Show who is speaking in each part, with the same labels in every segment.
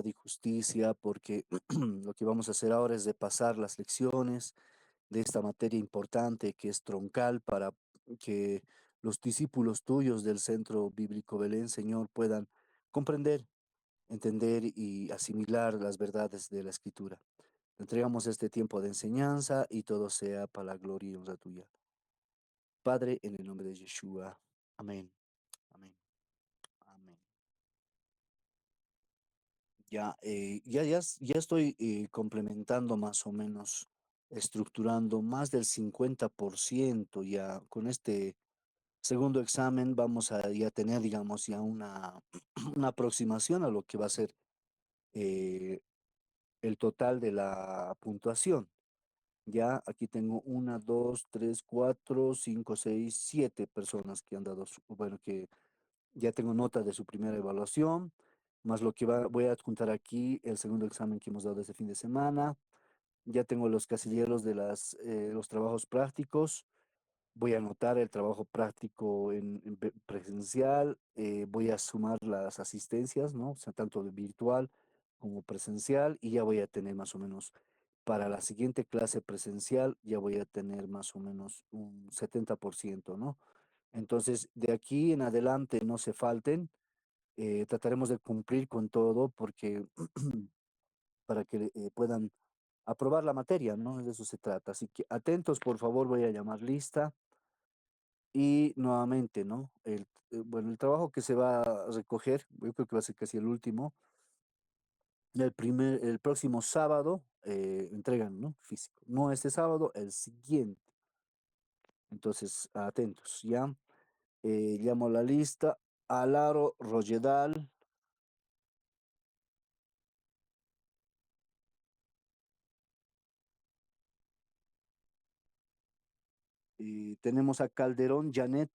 Speaker 1: y justicia, porque lo que vamos a hacer ahora es de pasar las lecciones de esta materia importante que es troncal para que los discípulos tuyos del Centro Bíblico Belén, Señor, puedan comprender, entender y asimilar las verdades de la Escritura. Te entregamos este tiempo de enseñanza y todo sea para la gloria y honra tuya. Padre, en el nombre de Yeshua. Amén. Amén. Amén. Ya estoy complementando más o menos, estructurando más del 50% ya con este segundo examen vamos a ya tener, digamos, ya una, una aproximación a lo que va a ser eh, el total de la puntuación. Ya aquí tengo una, dos, tres, cuatro, cinco, seis, siete personas que han dado, bueno, que ya tengo nota de su primera evaluación, más lo que voy a adjuntar aquí el segundo examen que hemos dado este fin de semana. Ya tengo los casilleros de los trabajos prácticos. Voy a anotar el trabajo práctico en presencial. Voy a sumar las asistencias, ¿no? O sea, tanto de virtual como presencial. Y ya voy a tener más o menos para la siguiente clase presencial, ya voy a tener más o menos un 70%, ¿no? Entonces, de aquí en adelante no se falten, trataremos de cumplir con todo porque para que puedan aprobar la materia, ¿no? De eso se trata. Así que atentos, por favor, voy a llamar lista y nuevamente, ¿no? Bueno, el trabajo que se va a recoger, yo creo que va a ser casi el último, el próximo sábado entregan, ¿no? Físico. No este sábado, el siguiente. Entonces, atentos, ¿ya? Llamo la lista. Alaro Royedal. Y tenemos a Calderón Janet.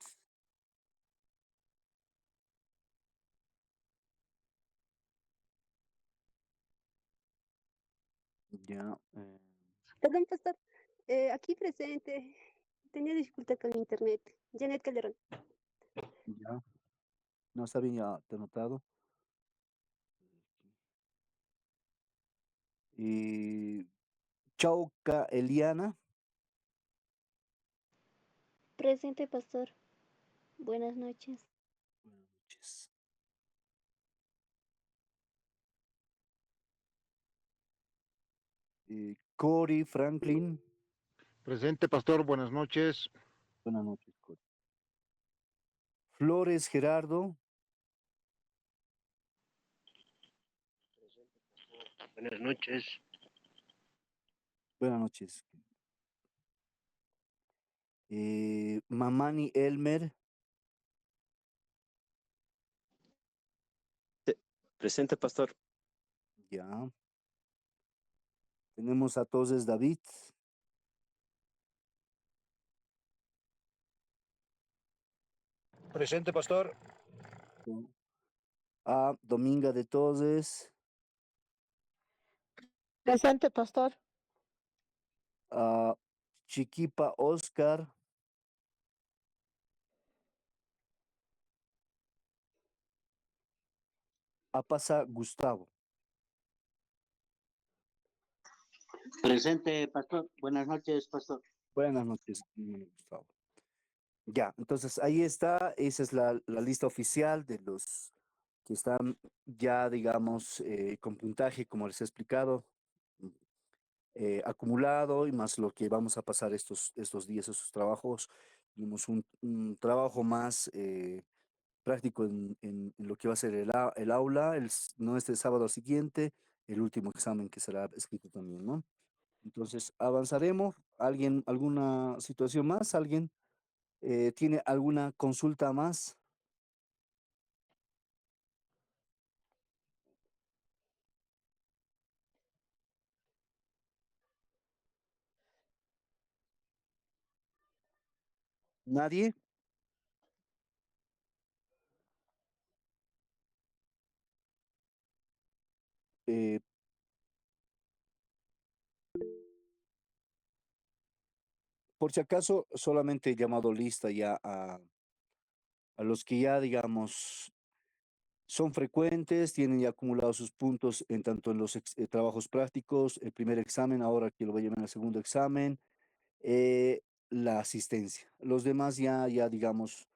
Speaker 1: Ya.
Speaker 2: Perdón, pastor. Aquí presente. Tenía dificultad con el internet. Janet Calderón.
Speaker 1: Ya. No está bien, ya te he notado. Y Chauca Eliana.
Speaker 3: Presente, pastor. Buenas noches.
Speaker 1: Buenas noches. Cory Franklin.
Speaker 4: Presente, pastor, buenas noches.
Speaker 1: Buenas noches, Cory. Flores Gerardo.
Speaker 5: Buenas noches.
Speaker 1: Buenas noches. Mamani Elmer.
Speaker 6: Presente, pastor.
Speaker 1: Ya. Tenemos a Toses David.
Speaker 5: Presente, pastor.
Speaker 1: A Dominga de Toses.
Speaker 7: Presente, pastor.
Speaker 1: A Chiquipa Oscar. A Pasa Gustavo.
Speaker 8: Presente, pastor. Buenas noches, pastor.
Speaker 1: Buenas noches, Gustavo. Ya, entonces ahí está, esa es la lista oficial de los que están ya, digamos, con puntaje, como les he explicado, acumulado y más lo que vamos a pasar estos días, esos trabajos. Tenemos un trabajo más práctico en lo que va a ser el aula, no este sábado siguiente, el último examen que será escrito también, ¿no? Entonces, avanzaremos. ¿Alguien, alguna situación más? ¿Alguien tiene alguna consulta más? ¿Nadie? Eh, por si acaso, solamente he llamado lista ya a los que ya, digamos, son frecuentes, tienen ya acumulados sus puntos en tanto en los trabajos prácticos, el primer examen, ahora que lo voy a llevar en el segundo examen, eh, la asistencia. Los demás ya digamos,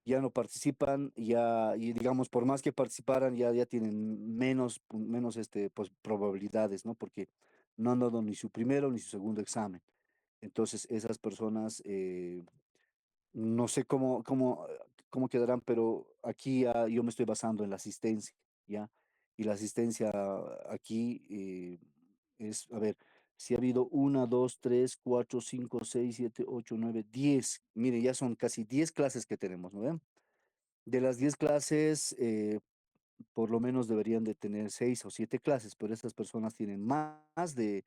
Speaker 1: ya no participan, ya, y digamos, por más que participaran, ya tienen menos pues, probabilidades, ¿no? Porque no han dado ni su primero ni su segundo examen. Entonces, esas personas, no sé cómo quedarán, pero aquí yo me estoy basando en la asistencia, ¿ya? Y la asistencia aquí es, a ver, si ha habido una, dos, tres, cuatro, cinco, seis, siete, ocho, nueve, 10. Mire, ya son casi 10 clases que tenemos, ¿no ven? De las 10 clases, por lo menos deberían de tener 6 o 7 clases, pero estas personas tienen más de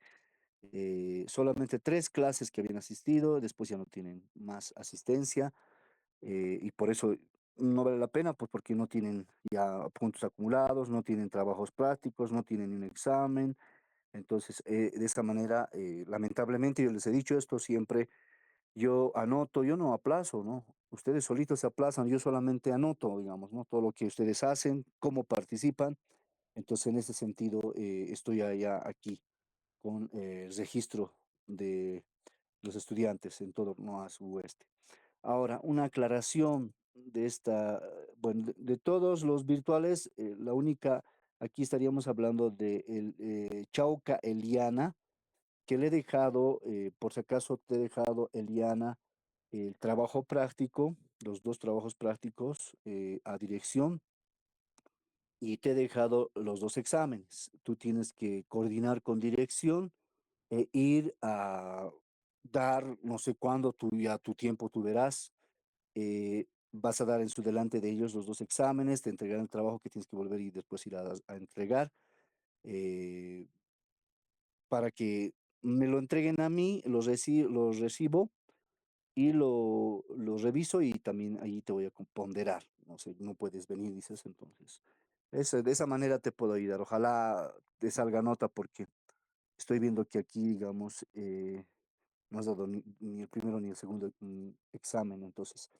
Speaker 1: solamente 3 clases que habían asistido, después ya no tienen más asistencia y por eso no vale la pena, pues porque no tienen ya puntos acumulados, no tienen trabajos prácticos, no tienen un examen. Entonces, de esta manera, lamentablemente, yo les he dicho esto siempre, yo anoto, yo no aplazo, ¿no? Ustedes solitos se aplazan, yo solamente anoto, digamos, ¿no? Todo lo que ustedes hacen, cómo participan. Entonces, en ese sentido, estoy allá aquí con el registro de los estudiantes en todo NOAS Oeste. Ahora, una aclaración de esta, bueno, de todos los virtuales, la única, aquí estaríamos hablando de el Chauca Eliana, que le he dejado, por si acaso te he dejado, Eliana, el trabajo práctico, los dos trabajos prácticos a dirección, y te he dejado los dos exámenes. Tú tienes que coordinar con dirección e ir a dar, no sé cuándo, tú ya tu tiempo tú verás. Vas a dar en su delante de ellos los dos exámenes, te entregarán el trabajo que tienes que volver y después ir a entregar. eh, para que me lo entreguen a mí, los recibo y lo reviso y también ahí te voy a ponderar. No sé, no puedes venir, dices entonces. De esa manera te puedo ayudar. Ojalá te salga nota porque estoy viendo que aquí, digamos, no has dado ni el primero ni el segundo examen. Entonces,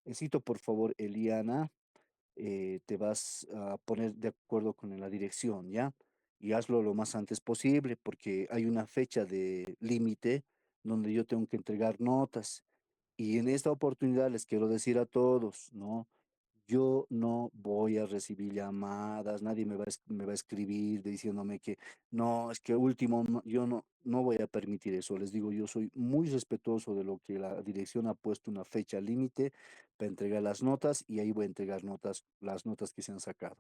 Speaker 1: necesito por favor, Eliana, te vas a poner de acuerdo con la dirección, ¿ya? Y hazlo lo más antes posible porque hay una fecha de límite donde yo tengo que entregar notas. Y en esta oportunidad les quiero decir a todos, ¿no? Yo no voy a recibir llamadas, nadie me va a escribir diciéndome que no, es que último, yo no voy a permitir eso. Les digo, yo soy muy respetuoso de lo que la dirección ha puesto una fecha límite para entregar las notas y ahí voy a entregar notas, las notas que se han sacado.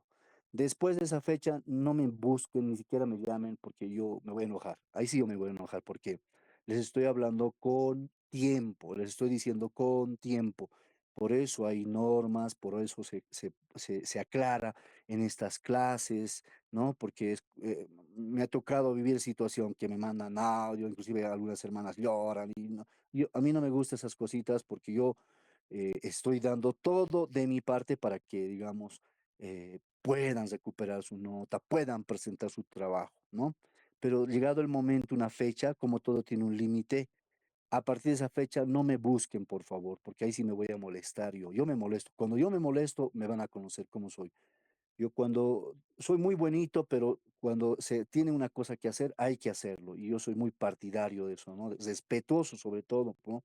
Speaker 1: Después de esa fecha, no me busquen, ni siquiera me llamen porque yo me voy a enojar. Ahí sí yo me voy a enojar porque les estoy hablando con tiempo, les estoy diciendo con tiempo. Por eso hay normas, por eso se aclara en estas clases, ¿no? Porque me ha tocado vivir situación que me mandan audio, inclusive algunas hermanas lloran y a mí no me gustan esas cositas porque yo estoy dando todo de mi parte para que, digamos, puedan recuperar su nota, puedan presentar su trabajo, ¿no? Pero llegado el momento, una fecha, como todo tiene un límite, a partir de esa fecha no me busquen, por favor, porque ahí sí me voy a molestar yo. Yo me molesto. Cuando yo me molesto, me van a conocer cómo soy. Yo cuando soy muy bonito, pero cuando se tiene una cosa que hacer, hay que hacerlo. Y yo soy muy partidario de eso, ¿no? Respetuoso sobre todo, ¿no?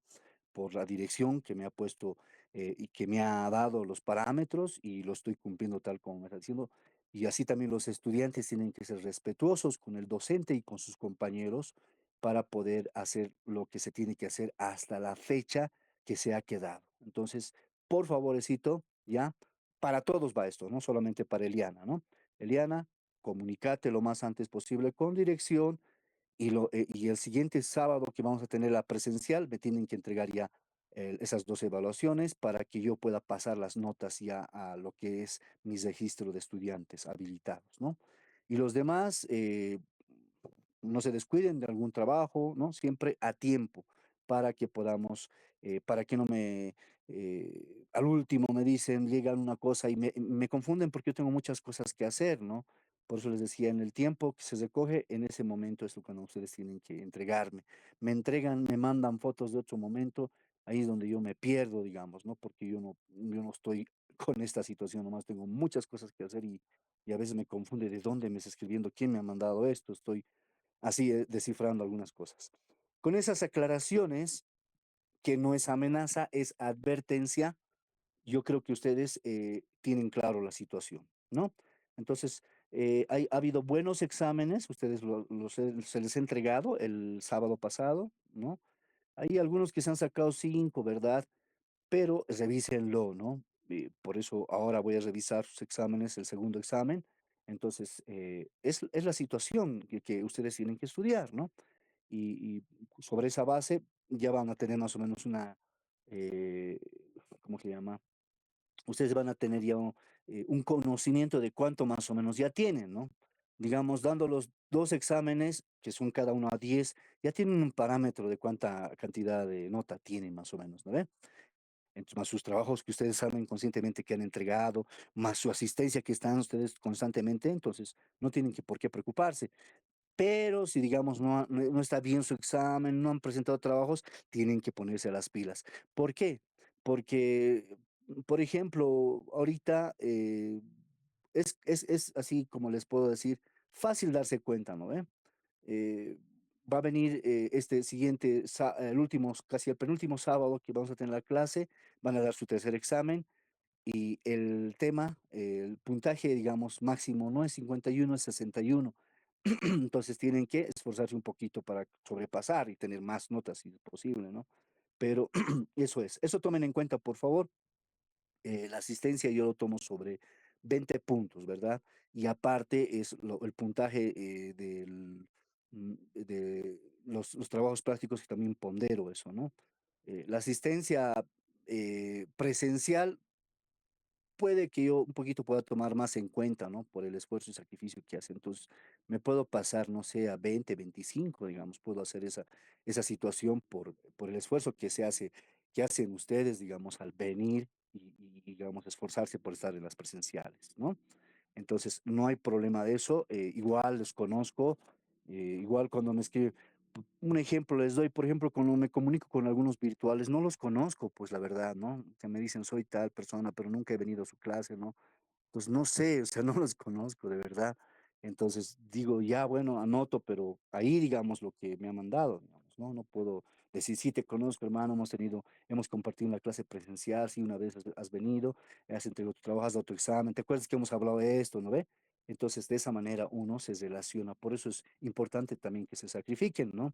Speaker 1: Por la dirección que me ha puesto y que me ha dado los parámetros y lo estoy cumpliendo tal como me está diciendo. Y así también los estudiantes tienen que ser respetuosos con el docente y con sus compañeros para poder hacer lo que se tiene que hacer hasta la fecha que se ha quedado. Entonces, por favorecito, ¿ya? Para todos va esto, no solamente para Eliana, ¿no? Eliana, comunícate lo más antes posible con dirección y el siguiente sábado que vamos a tener la presencial, me tienen que entregar ya esas dos evaluaciones para que yo pueda pasar las notas ya a lo que es mi registro de estudiantes habilitados, ¿no? Y los demás, no se descuiden de algún trabajo, ¿no? Siempre a tiempo para que podamos, para que no al último me dicen, llegan una cosa y me confunden porque yo tengo muchas cosas que hacer, ¿no? Por eso les decía, en el tiempo que se recoge, en ese momento es cuando ustedes tienen que entregarme. Me entregan, me mandan fotos de otro momento, ahí es donde yo me pierdo, digamos, ¿no? Porque yo no estoy con esta situación, nomás tengo muchas cosas que hacer y a veces me confunde de dónde me está escribiendo, quién me ha mandado esto, estoy así descifrando algunas cosas. Con esas aclaraciones, que no es amenaza, es advertencia, yo creo que ustedes tienen claro la situación, ¿no? Entonces, ha habido buenos exámenes, ustedes se les ha entregado el sábado pasado, ¿no? Hay algunos que se han sacado 5, ¿verdad? Pero revísenlo, ¿no? Por eso ahora voy a revisar sus exámenes, el segundo examen. Entonces, es la situación que ustedes tienen que estudiar, ¿no? Y sobre esa base ya van a tener más o menos una, eh, ¿cómo se llama? Ustedes van a tener ya un conocimiento de cuánto más o menos ya tienen, ¿no? Digamos, dando los dos exámenes, que son cada uno a 10, ya tienen un parámetro de cuánta cantidad de nota tienen más o menos, ¿no ve? Más sus trabajos que ustedes saben conscientemente que han entregado, más su asistencia que están ustedes constantemente, entonces no tienen por qué preocuparse. Pero si, digamos, no está bien su examen, no han presentado trabajos, tienen que ponerse a las pilas. ¿Por qué? Porque, por ejemplo, ahorita es así como les puedo decir, fácil darse cuenta, ¿no? Eh, Va a venir este siguiente, el último, casi el penúltimo sábado que vamos a tener la clase, van a dar su tercer examen y el tema, el puntaje, digamos, máximo no es 51, es 61. Entonces tienen que esforzarse un poquito para sobrepasar y tener más notas si es posible, ¿no? Pero eso es, eso tomen en cuenta, por favor. La asistencia yo lo tomo sobre 20 puntos, ¿verdad? Y aparte es el puntaje de los trabajos prácticos que también pondero eso, ¿no? La asistencia presencial puede que yo un poquito pueda tomar más en cuenta, ¿no? Por el esfuerzo y sacrificio que hace. Entonces, me puedo pasar, no sé, a 20, 25, digamos, puedo hacer esa situación por el esfuerzo que se hace, que hacen ustedes, digamos, al venir digamos, esforzarse por estar en las presenciales, ¿no? Entonces, no hay problema de eso. Igual los conozco, igual cuando me escriben, un ejemplo les doy, por ejemplo, cuando me comunico con algunos virtuales, no los conozco, pues la verdad, ¿no? Que me dicen, soy tal persona, pero nunca he venido a su clase, ¿no? Pues no sé, o sea, no los conozco de verdad. Entonces digo, ya, bueno, anoto, pero ahí digamos lo que me ha mandado, digamos, ¿no? No puedo decir, sí, te conozco, hermano, hemos compartido una clase presencial, sí, una vez has venido, has entregado tu trabajo, has dado tu examen, ¿te acuerdas que hemos hablado de esto, no ve? Entonces, de esa manera uno se relaciona. Por eso es importante también que se sacrifiquen, ¿no?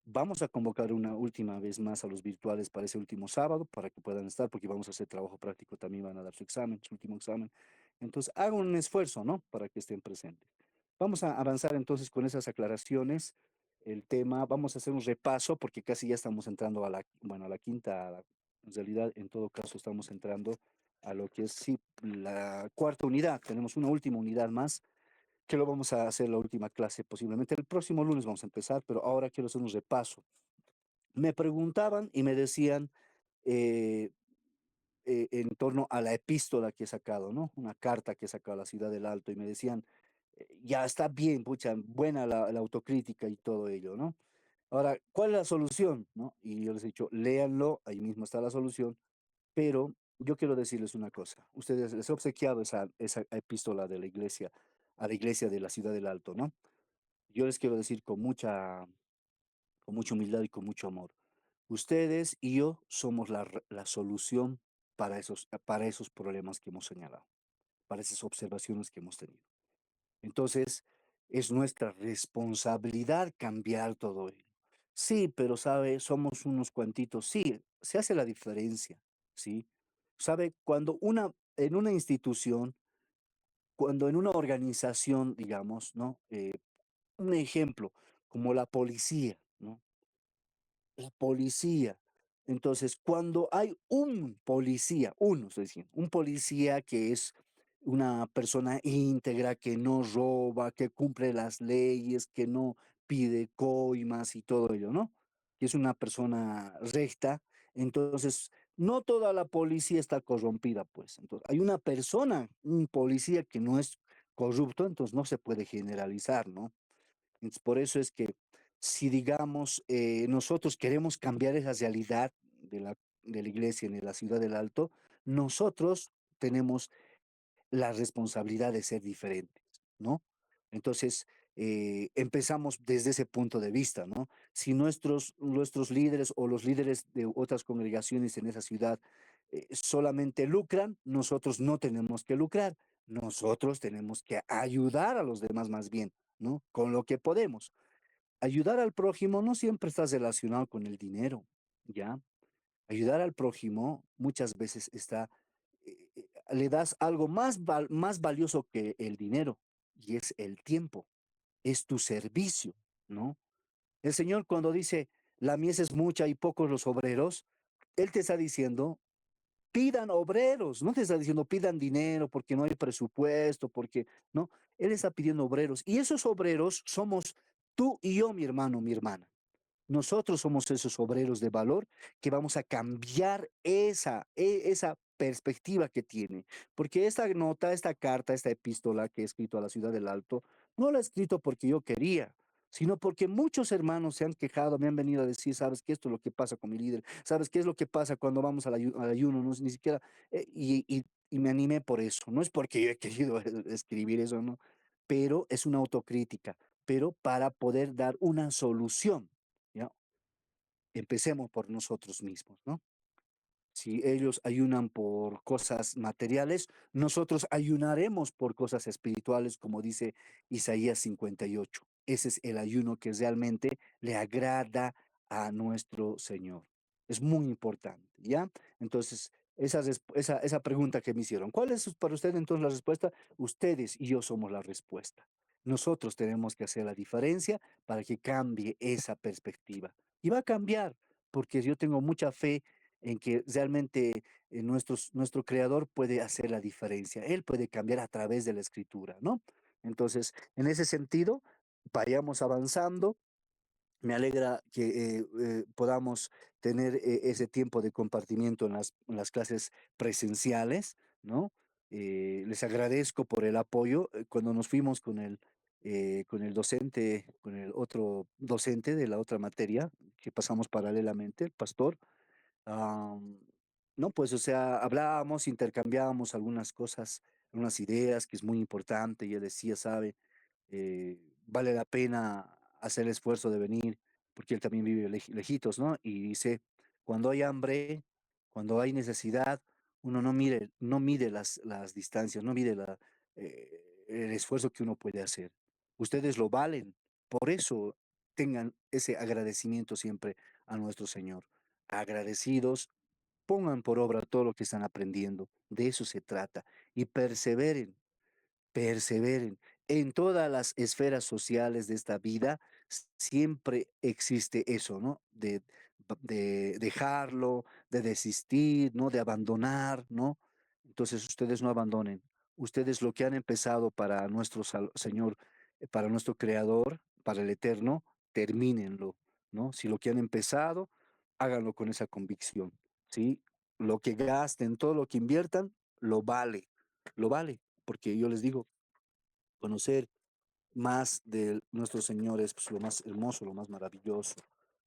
Speaker 1: Vamos a convocar una última vez más a los virtuales para ese último sábado, para que puedan estar, porque vamos a hacer trabajo práctico, también van a dar su examen, su último examen. Entonces, hagan un esfuerzo, ¿no? Para que estén presentes. Vamos a avanzar entonces con esas aclaraciones. El tema, vamos a hacer un repaso, porque casi ya estamos entrando a bueno, a la quinta, en realidad, en todo caso, estamos entrando a lo que es, sí, la cuarta unidad. Tenemos una última unidad más que lo vamos a hacer la última clase posiblemente. El próximo lunes vamos a empezar, pero ahora quiero hacer un repaso. Me preguntaban y me decían eh, en torno a la epístola que he sacado, ¿no? Una carta que he sacado a la ciudad del Alto y me decían, ya está bien, pucha, buena la autocrítica y todo ello, ¿no? Ahora, ¿cuál es la solución? ¿No? Y yo les he dicho, léanlo, ahí mismo está la solución, pero yo quiero decirles una cosa. Ustedes les he obsequiado esa epístola de la iglesia, a la iglesia de la ciudad del Alto, ¿no? Yo les quiero decir con mucha humildad y con mucho amor. Ustedes y yo somos la solución para esos problemas que hemos señalado, para esas observaciones que hemos tenido. Entonces, es nuestra responsabilidad cambiar todo ello. Sí, pero sabe, somos unos cuantitos. Sí, se hace la diferencia, ¿sí? Sabe, en una institución, cuando en una organización, digamos, ¿no? Un ejemplo, como la policía, ¿no? La policía. Entonces, cuando hay un policía, uno, estoy diciendo, un policía que es una persona íntegra, que no roba, que cumple las leyes, que no pide coimas y todo ello, ¿no? Que es una persona recta. Entonces, no toda la policía está corrompida, pues. Entonces, hay una persona, un policía que no es corrupto, entonces no se puede generalizar, ¿no? Entonces, por eso es que si, digamos, nosotros queremos cambiar esa realidad de la iglesia en la ciudad del Alto, nosotros tenemos la responsabilidad de ser diferentes, ¿no? Entonces, empezamos desde ese punto de vista, ¿no? Si nuestros líderes o los líderes de otras congregaciones en esa ciudad solamente lucran, nosotros no tenemos que lucrar, nosotros tenemos que ayudar a los demás más bien, ¿no? Con lo que podemos. Ayudar al prójimo no siempre está relacionado con el dinero, ¿ya? Ayudar al prójimo muchas veces está, le das algo más valioso que el dinero y es el tiempo, es tu servicio, ¿no? El Señor cuando dice, la mies es mucha y pocos los obreros, Él te está diciendo, pidan obreros, no te está diciendo pidan dinero porque no hay presupuesto, porque, no, Él está pidiendo obreros y esos obreros somos tú y yo, mi hermano, mi hermana. Nosotros somos esos obreros de valor que vamos a cambiar esa perspectiva que tiene. Porque esta nota, esta carta, esta epístola que he escrito a la ciudad del Alto, no la he escrito porque yo quería, sino porque muchos hermanos se han quejado, me han venido a decir, sabes que esto es lo que pasa con mi líder, sabes qué es lo que pasa cuando vamos al ayuno, no, ni siquiera, y me animé por eso. No es porque yo he querido escribir eso, no, pero es una autocrítica, pero para poder dar una solución. ¿Ya? Empecemos por nosotros mismos, ¿no? Si ellos ayunan por cosas materiales, nosotros ayunaremos por cosas espirituales, como dice Isaías 58. Ese es el ayuno que realmente le agrada a nuestro Señor. Es muy importante, ¿ya? Entonces, esa pregunta que me hicieron, ¿cuál es para usted entonces la respuesta? Ustedes y yo somos la respuesta. Nosotros tenemos que hacer la diferencia para que cambie esa perspectiva. Y va a cambiar, porque yo tengo mucha fe en que realmente nuestro creador puede hacer la diferencia. Él puede cambiar a través de la escritura, ¿no? Entonces, en ese sentido, vayamos avanzando. Me alegra que podamos tener ese tiempo de compartimiento en las clases presenciales, ¿no? Les agradezco por el apoyo. Cuando nos fuimos con el docente, con el otro docente de la otra materia, que pasamos paralelamente, el pastor, Am, no, pues, o sea, hablábamos, intercambiábamos algunas cosas, algunas ideas, que es muy importante. Y él decía, sabe, vale la pena hacer el esfuerzo de venir, porque él también vive lejitos, ¿no? Y dice, cuando hay hambre, cuando hay necesidad, uno no mide las distancias, no mide el esfuerzo que uno puede hacer. Ustedes lo valen, por eso tengan ese agradecimiento siempre a nuestro Señor. Agradecidos, pongan por obra todo lo que están aprendiendo. De eso se trata. Y perseveren. En todas las esferas sociales de esta vida siempre existe eso, ¿no? De dejarlo, de desistir, ¿no? De abandonar, ¿no? Entonces ustedes no abandonen. Ustedes lo que han empezado para nuestro Señor, para nuestro Creador, para el Eterno, termínenlo, ¿no? Si lo que han empezado, háganlo con esa convicción, ¿sí? Lo que gasten, todo lo que inviertan, lo vale, porque yo les digo, conocer más de nuestro Señor es pues, lo más hermoso, lo más maravilloso,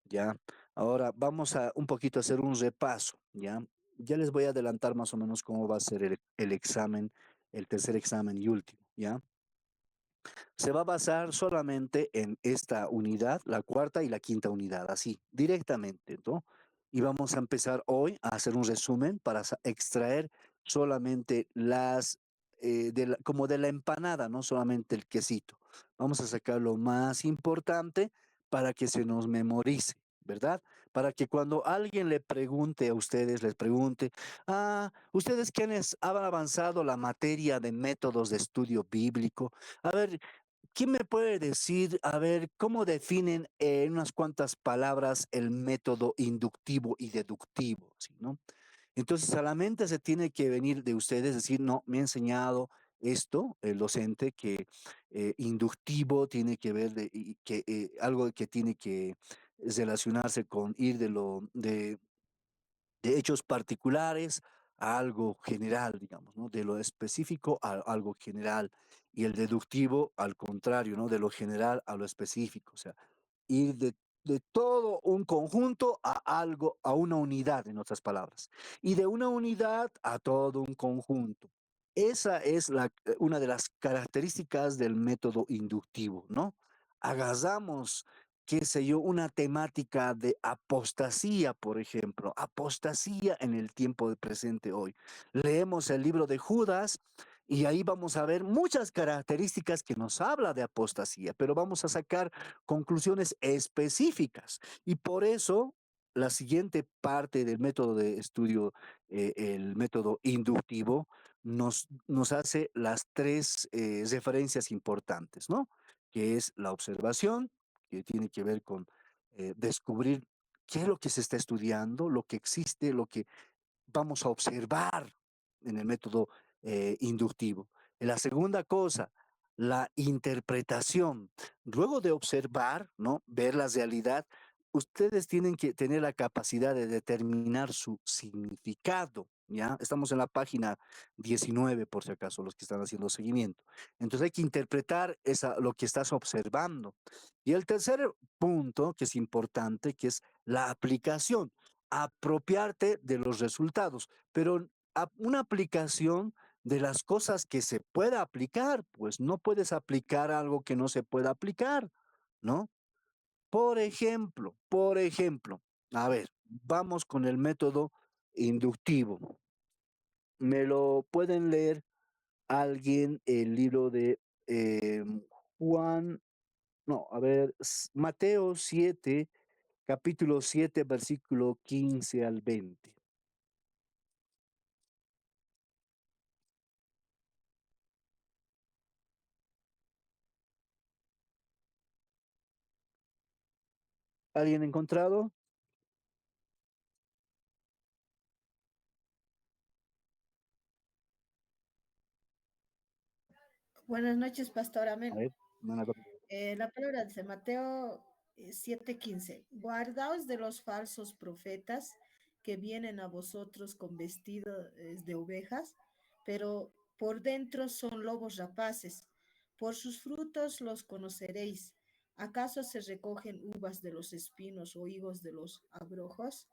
Speaker 1: ¿ya? Ahora vamos a un poquito a hacer un repaso, ¿ya? Ya les voy a adelantar más o menos cómo va a ser el examen, el tercer examen y último, ¿ya? Se va a basar solamente en esta unidad, la cuarta y la quinta unidad, así, directamente, ¿no? Y vamos a empezar hoy a hacer un resumen para extraer solamente como de la empanada, no solamente el quesito. Vamos a sacar lo más importante para que se nos memorice, ¿verdad? Para que cuando alguien le pregunte a ustedes, les pregunte, ustedes quienes han avanzado la materia de métodos de estudio bíblico, a ver, ¿quién me puede decir, a ver, cómo definen en unas cuantas palabras el método inductivo y deductivo? ¿Sí, no? Entonces, a la mente se tiene que venir de ustedes, decir, no, me ha enseñado esto, el docente, que inductivo tiene que ver que algo que tiene que relacionarse con ir de hechos particulares a algo general, digamos, ¿no? De lo específico a algo general. Y el deductivo, al contrario, ¿no? De lo general a lo específico. O sea, ir de todo un conjunto a algo, a una unidad, en otras palabras, y de una unidad a todo un conjunto. Esa es una de las características del método inductivo, ¿no? Agarramos, qué sé yo, una temática de apostasía, por ejemplo, apostasía en el tiempo de presente hoy. Leemos el libro de Judas y ahí vamos a ver muchas características que nos habla de apostasía, pero vamos a sacar conclusiones específicas. Y por eso la siguiente parte del método de estudio, el método inductivo, nos hace las tres referencias importantes, ¿no? Que es la observación, que tiene que ver con descubrir qué es lo que se está estudiando, lo que existe, lo que vamos a observar en el método inductivo. En la segunda cosa, la interpretación. Luego de observar, ¿no? Ver la realidad, ustedes tienen que tener la capacidad de determinar su significado, ¿ya? Estamos en la página 19, por si acaso, los que están haciendo seguimiento. Entonces hay que interpretar lo que estás observando. Y el tercer punto, que es importante, que es la aplicación, apropiarte de los resultados, pero una aplicación de las cosas que se pueda aplicar, pues no puedes aplicar algo que no se pueda aplicar, ¿no? Por ejemplo, a ver, vamos con el método inductivo. ¿Me lo pueden leer alguien el libro de Juan, no, a ver, Mateo 7, capítulo 7, versículo 15 al 20? ¿Alguien encontrado?
Speaker 6: Buenas noches, pastor.
Speaker 1: A
Speaker 6: Amén.
Speaker 1: ver, hermana.
Speaker 6: La palabra dice Mateo 7:15. Guardaos de los falsos profetas que vienen a vosotros con vestidos de ovejas, pero por dentro son lobos rapaces. Por sus frutos los conoceréis. ¿Acaso se recogen uvas de los espinos o higos de los abrojos?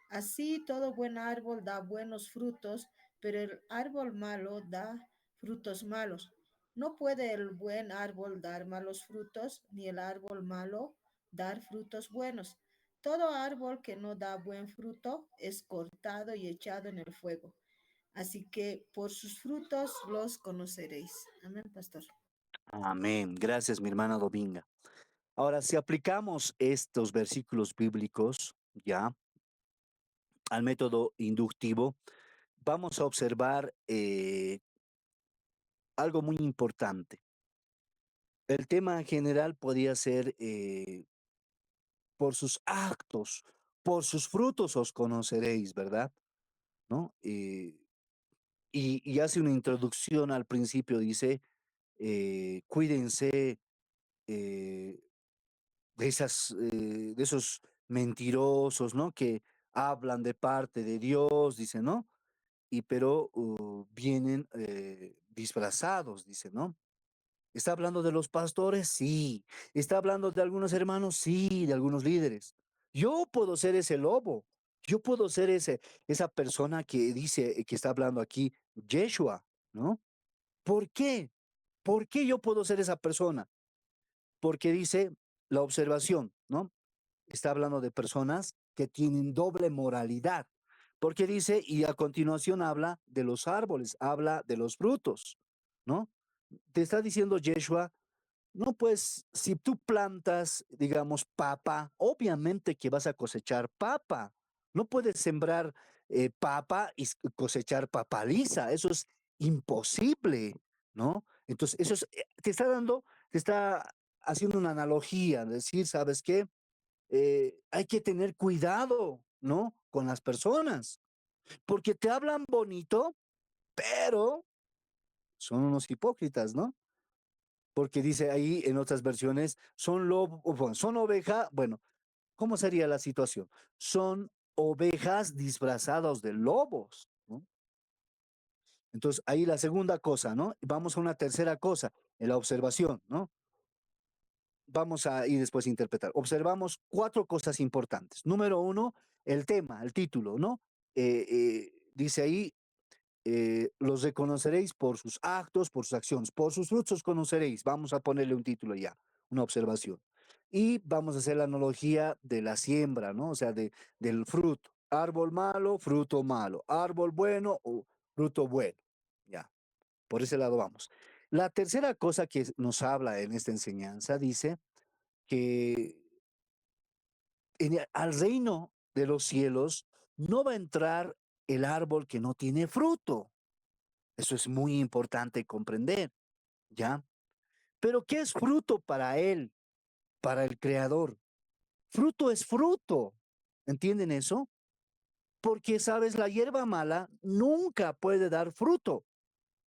Speaker 6: Así todo buen árbol da buenos frutos, pero el árbol malo da frutos malos. No puede el buen árbol dar malos frutos, ni el árbol malo dar frutos buenos. Todo árbol que no da buen fruto es cortado y echado en el fuego. Así que por sus frutos los conoceréis. Amén, pastor.
Speaker 1: Amén. Gracias, mi hermana Dominga. Ahora, si aplicamos estos versículos bíblicos ya al método inductivo, vamos a observar algo muy importante. El tema en general podría ser por sus actos, por sus frutos os conoceréis, ¿verdad? ¿No? Y hace una introducción al principio, dice, cuídense eh, de esos mentirosos, ¿no? Que hablan de parte de Dios, dice, ¿no? Y pero vienen disfrazados, dice, ¿no? ¿Está hablando de los pastores? Sí. ¿Está hablando de algunos hermanos? Sí, de algunos líderes. Yo puedo ser ese lobo. Yo puedo ser esa persona que dice, que está hablando aquí, Yeshua, ¿no? ¿Por qué? ¿Por qué yo puedo ser esa persona? Porque dice la observación, ¿no? Está hablando de personas que tienen doble moralidad. Porque dice, y a continuación habla de los árboles, habla de los frutos, ¿no? Te está diciendo Yeshua, no, pues si tú plantas, digamos, papa, obviamente que vas a cosechar papa. No puedes sembrar papa y cosechar papaliza. Eso es imposible, ¿no? Entonces, eso es, te está haciendo una analogía, decir, ¿sabes qué? Hay que tener cuidado, ¿no? Con las personas, porque te hablan bonito, pero son unos hipócritas, ¿no? Porque dice ahí en otras versiones, son lobo, bueno, son oveja, bueno, ¿cómo sería la situación? Son ovejas disfrazadas de lobos, ¿no? Entonces, ahí la segunda cosa, ¿no? Vamos a una tercera cosa, en la observación, ¿no? vamos a ir después a interpretar. Observamos cuatro cosas importantes. Número uno, el tema, el título, ¿no? Dice ahí, los reconoceréis por sus actos, por sus acciones, por sus frutos os conoceréis. Vamos a ponerle un título ya, una observación. Y vamos a hacer la analogía de la siembra, ¿no? O sea, del fruto. Árbol malo, fruto malo. Árbol bueno o fruto bueno. Ya, por ese lado vamos. La tercera cosa que nos habla en esta enseñanza dice que al reino de los cielos no va a entrar el árbol que no tiene fruto. Eso es muy importante comprender, ¿ya? Pero ¿qué es fruto para él, para el creador? Fruto es fruto. ¿Entienden eso? Porque, sabes, la hierba mala nunca puede dar fruto.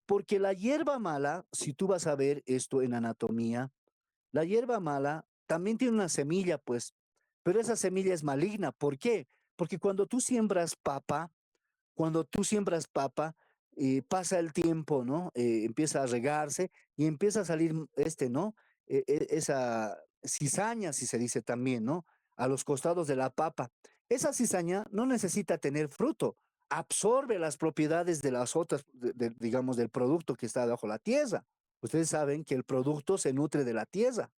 Speaker 1: Porque la hierba mala, si tú vas a ver esto en anatomía, la hierba mala también tiene una semilla, pues, pero esa semilla es maligna. ¿Por qué? Porque cuando tú siembras papa, pasa el tiempo, ¿no? Empieza a regarse y empieza a salir ¿no? Esa cizaña, si se dice también, ¿no? A los costados de la papa. Esa cizaña no necesita tener fruto, absorbe las propiedades de las otras, digamos, del producto que está bajo la tierra. Ustedes saben que el producto se nutre de la tierra.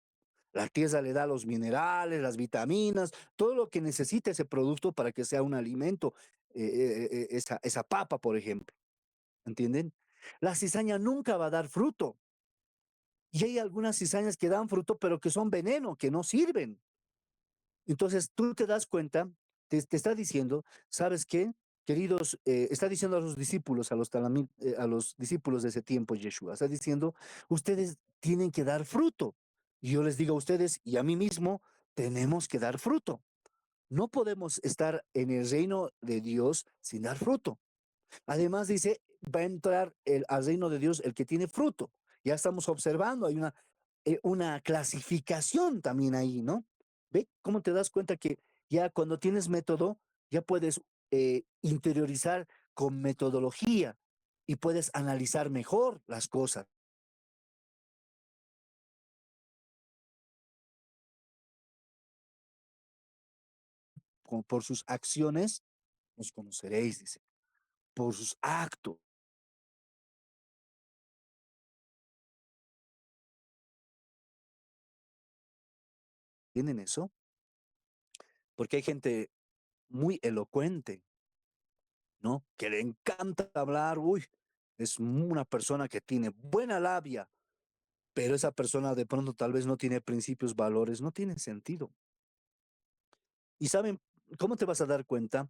Speaker 1: La tierra le da los minerales, las vitaminas, todo lo que necesita ese producto para que sea un alimento, esa papa, por ejemplo. ¿Entienden? La cizaña nunca va a dar fruto. Y hay algunas cizañas que dan fruto, pero que son veneno, que no sirven. Entonces tú te das cuenta, te está diciendo, ¿sabes qué? Queridos, está diciendo a los discípulos, a los discípulos de ese tiempo, Yeshua, está diciendo, ustedes tienen que dar fruto. Y yo les digo a ustedes y a mí mismo, tenemos que dar fruto. No podemos estar en el reino de Dios sin dar fruto. Además dice, va a entrar al reino de Dios el que tiene fruto. Ya estamos observando, hay una clasificación también ahí, ¿no? ¿Ve cómo te das cuenta que ya cuando tienes método, ya puedes interiorizar con metodología y puedes analizar mejor las cosas? Por sus acciones nos conoceréis, dice, por sus actos. ¿Tienen eso? Porque hay gente muy elocuente, ¿no? Que le encanta hablar, uy, es una persona que tiene buena labia, pero esa persona de pronto tal vez no tiene principios, valores, no tiene sentido. ¿Y saben cómo te vas a dar cuenta?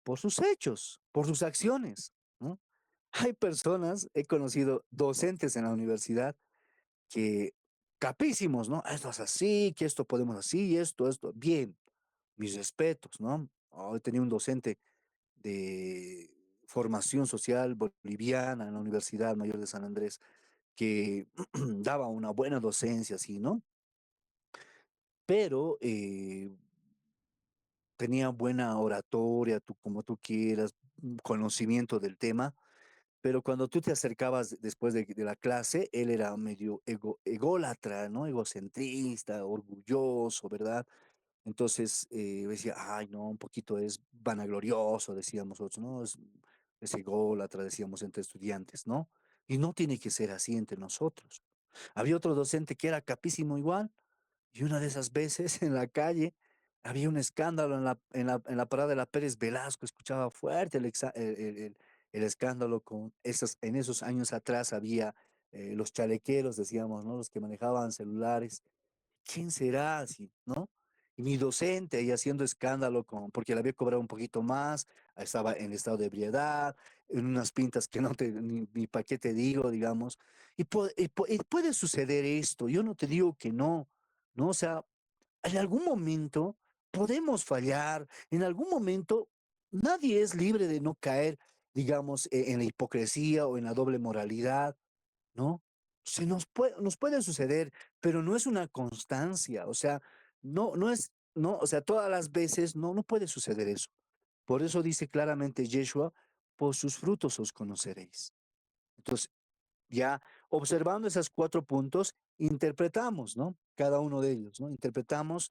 Speaker 1: Por sus hechos, por sus acciones, ¿no? Hay personas, he conocido docentes en la universidad que capísimos, ¿no? Esto es así, que esto podemos así, esto, bien, mis respetos, ¿no? Oh, he tenido un docente de formación social boliviana en la Universidad Mayor de San Andrés, que daba una buena docencia, así, ¿no? Pero tenía buena oratoria, tú, como tú quieras, conocimiento del tema, pero cuando tú te acercabas después de la clase, él era medio ególatra, ¿no? Egocentrista, orgulloso, ¿verdad? Entonces decía, ay, no, un poquito es vanaglorioso, decíamos nosotros, ¿no? Es ególatra, decíamos entre estudiantes, ¿no? Y no tiene que ser así entre nosotros. Había otro docente que era capísimo igual, y una de esas veces en la calle había un escándalo en la parada de la Pérez Velasco, escuchaba fuerte el escándalo en esos años atrás había los chalequeros, decíamos, ¿no? Los que manejaban celulares. ¿Quién será? Así, ¿no? Y mi docente ahí haciendo escándalo porque le había cobrado un poquito más, estaba en estado de ebriedad, en unas pintas que no ni para qué te digo, digamos. Y puede suceder esto, yo no te digo que no, ¿no? O sea, en algún momento podemos fallar, en algún momento nadie es libre de no caer, digamos, en la hipocresía o en la doble moralidad, ¿no? Nos puede suceder, pero no es una constancia, o sea, no, o sea, todas las veces no puede suceder eso. Por eso dice claramente Yeshua, por sus frutos os conoceréis. Entonces, ya observando esos cuatro puntos, interpretamos, ¿no? cada uno de ellos, ¿no? Interpretamos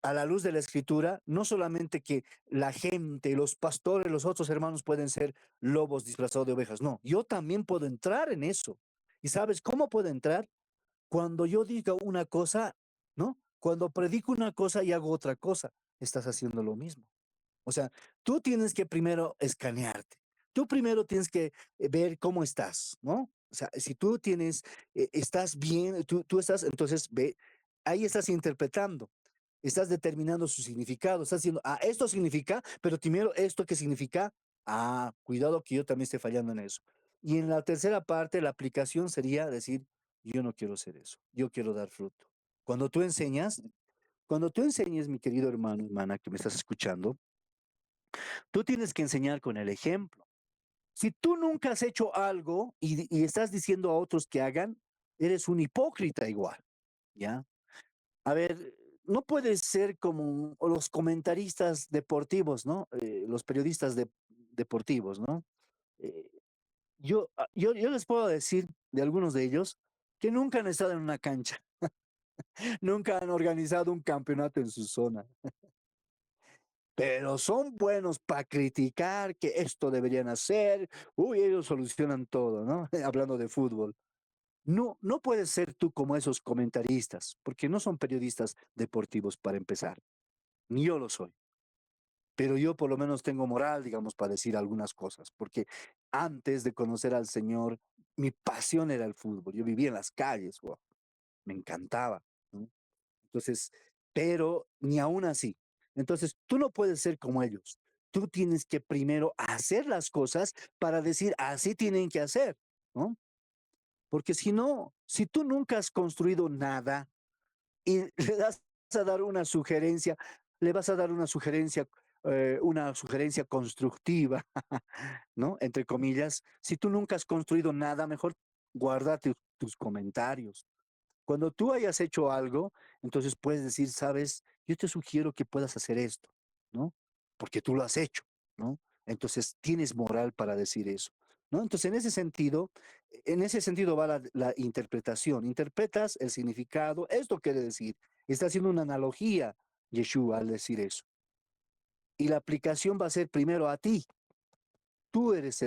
Speaker 1: a la luz de la escritura, no solamente que la gente, los pastores, los otros hermanos pueden ser lobos disfrazados de ovejas, no, yo también puedo entrar en eso. ¿Y sabes cómo puedo entrar? Cuando yo diga una cosa, ¿no? Cuando predico una cosa y hago otra cosa, estás haciendo lo mismo. O sea, tú tienes que primero escanearte. Tú primero tienes que ver cómo estás, ¿no? O sea, si tú tienes, estás bien, tú estás, entonces ve, ahí estás interpretando, estás determinando su significado, estás diciendo, ah, esto significa, pero primero esto que significa, ah, cuidado que yo también esté fallando en eso. Y en la tercera parte, la aplicación sería decir, yo no quiero hacer eso, yo quiero dar fruto. Cuando tú enseñas, cuando tú enseñes, mi querido hermano, hermana, que me estás escuchando, tú tienes que enseñar con el ejemplo. Si tú nunca has hecho algo y estás diciendo a otros que hagan, eres un hipócrita igual, ¿ya? A ver, no puedes ser como los comentaristas deportivos, ¿no? Los periodistas deportivos, ¿no? Eh, yo les puedo decir de algunos de ellos que nunca han estado en una cancha, nunca han organizado un campeonato en su zona, pero son buenos para criticar que esto deberían hacer. Uy, ellos solucionan todo, ¿no? Hablando de fútbol. No, no puedes ser tú como esos comentaristas, porque no son periodistas deportivos para empezar. Ni yo lo soy. Pero yo por lo menos tengo moral, digamos, para decir algunas cosas, porque antes de conocer al Señor, mi pasión era el fútbol. Yo vivía en las calles, wow, me encantaba, ¿no? Entonces, pero ni aún así. Entonces, tú no puedes ser como ellos. Tú tienes que primero hacer las cosas para decir, así tienen que hacer, ¿no? Porque si no, si tú nunca has construido nada y le das a dar una sugerencia, le vas a dar una sugerencia constructiva, ¿no? Entre comillas, si tú nunca has construido nada, mejor guárdate tus comentarios. Cuando tú hayas hecho algo, entonces puedes decir, sabes, yo te sugiero que puedas hacer esto, ¿no? Porque tú lo has hecho, ¿no? Entonces tienes moral para decir eso, ¿no? Entonces en ese sentido va la interpretación. Interpretas el significado, esto quiere decir, está haciendo una analogía, Yeshua, al decir eso. Y la aplicación va a ser primero a ti. Tú eres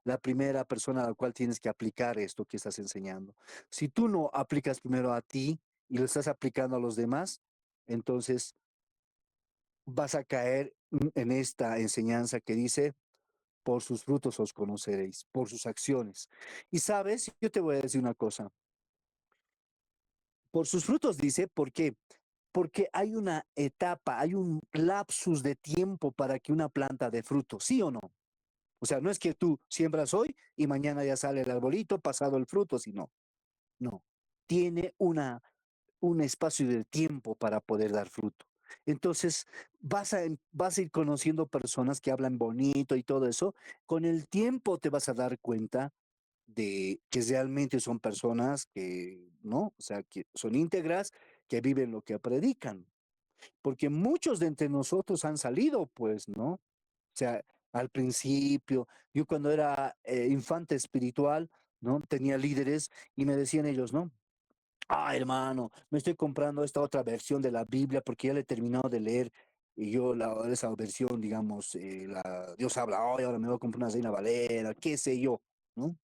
Speaker 1: la primera persona a la cual tienes que aplicar esto que estás enseñando. Si tú no aplicas primero a ti y lo estás aplicando a los demás, entonces vas a caer en esta enseñanza que dice, por sus frutos os conoceréis, por sus acciones. Y sabes, yo te voy a decir una cosa, por sus frutos dice, ¿por qué? Porque hay una etapa, hay un lapsus de tiempo para que una planta dé fruto, ¿sí o no? O sea, no es que tú siembras hoy y mañana ya sale el arbolito, pasado el fruto, sino, no. Tiene un espacio de tiempo para poder dar fruto. Entonces, vas a ir conociendo personas que hablan bonito y todo eso. Con el tiempo te vas a dar cuenta de que realmente son personas que, ¿no? O sea, que son íntegras, que viven lo que predican. Porque muchos de entre nosotros han salido, pues, ¿no? O sea, al principio, yo cuando era infante espiritual, ¿no? Tenía líderes y me decían ellos, ¿no? Ah, hermano, me estoy comprando esta otra versión de la Biblia porque ya la he terminado de leer y yo esa versión, digamos, Dios habla hoy, ahora me voy a comprar una Reina Valera, qué sé yo, ¿no?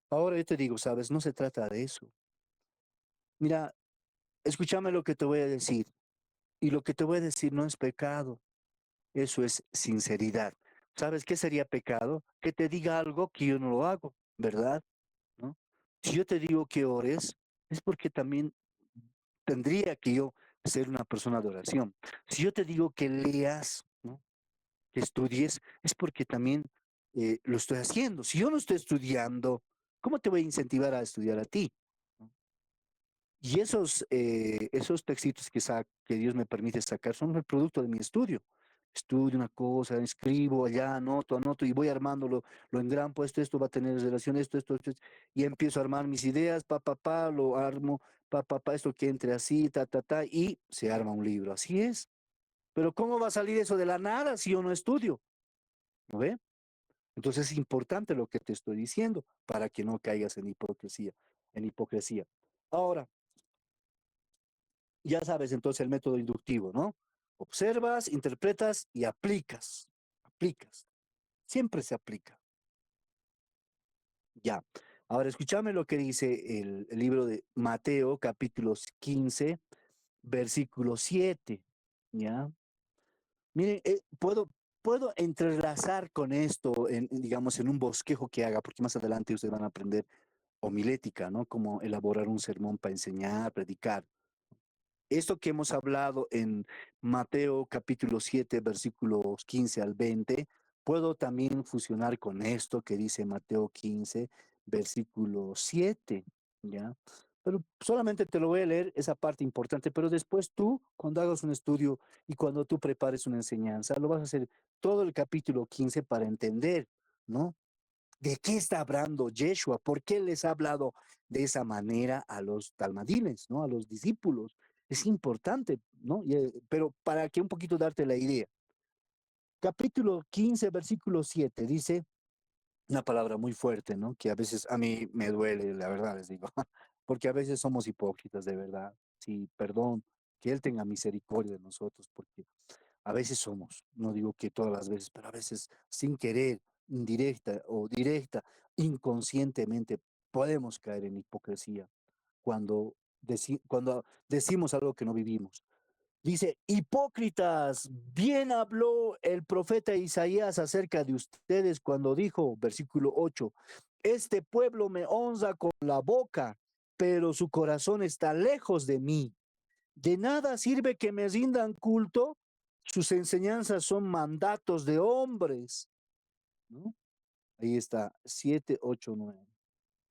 Speaker 1: Ahora yo te digo, sabes, no se trata de eso. Mira, escúchame lo que te voy a decir y lo que te voy a decir no es pecado. Eso es sinceridad. ¿Sabes qué sería pecado? Que te diga algo que yo no lo hago, ¿verdad? ¿No? Si yo te digo que ores, es porque también tendría que yo ser una persona de oración. Si yo te digo que leas, ¿no? Que estudies, es porque también lo estoy haciendo. Si yo no estoy estudiando, ¿cómo te voy a incentivar a estudiar a ti? ¿No? Y esos textitos que Dios me permite sacar son el producto de mi estudio. Estudio una cosa, escribo allá, anoto y voy armándolo, lo engrampo, esto va a tener relación, esto, y empiezo a armar mis ideas, lo armo, esto que entre así, y se arma un libro. Así es. Pero ¿cómo va a salir eso de la nada si yo no estudio? ¿No ve? Entonces es importante lo que te estoy diciendo para que no caigas en hipocresía, en hipocresía. Ahora, Ya sabes entonces el método inductivo, ¿no? Observas, interpretas y aplicas. Aplicas. Siempre se aplica. Ya. Ahora escúchame lo que dice el libro de Mateo, capítulo 15, versículo 7. ¿Ya? Miren, puedo entrelazar con esto, digamos, en un bosquejo que haga, porque más adelante ustedes van a aprender homilética, ¿no? Cómo elaborar un sermón para enseñar, predicar. Esto que hemos hablado en Mateo capítulo 7, versículos 15 al 20, puedo también fusionar con esto que dice Mateo 15, versículo 7, ¿ya? Pero solamente te lo voy a leer esa parte importante, pero después tú, cuando hagas un estudio y cuando tú prepares una enseñanza, lo vas a hacer todo el capítulo 15 para entender, ¿no? ¿De qué está hablando Yeshua? ¿Por qué les ha hablado de esa manera a los talmadines, ¿no? A los discípulos. Es importante, ¿no? Pero para que un poquito darte la idea. Capítulo 15, versículo 7 dice una palabra muy fuerte, ¿no? Que a veces a mí me duele, la verdad les digo, porque a veces somos hipócritas, de verdad. Sí, perdón, que Él tenga misericordia de nosotros, porque a veces somos, no digo que todas las veces, pero a veces sin querer, indirecta o directa, inconscientemente podemos caer en hipocresía cuando decimos algo que no vivimos. Dice, hipócritas, bien habló el profeta Isaías acerca de ustedes cuando dijo, versículo 8, este pueblo me honra con la boca, pero su corazón está lejos de mí. De nada sirve que me rindan culto, sus enseñanzas son mandatos de hombres, ¿no? Ahí está, 7, 8, 9.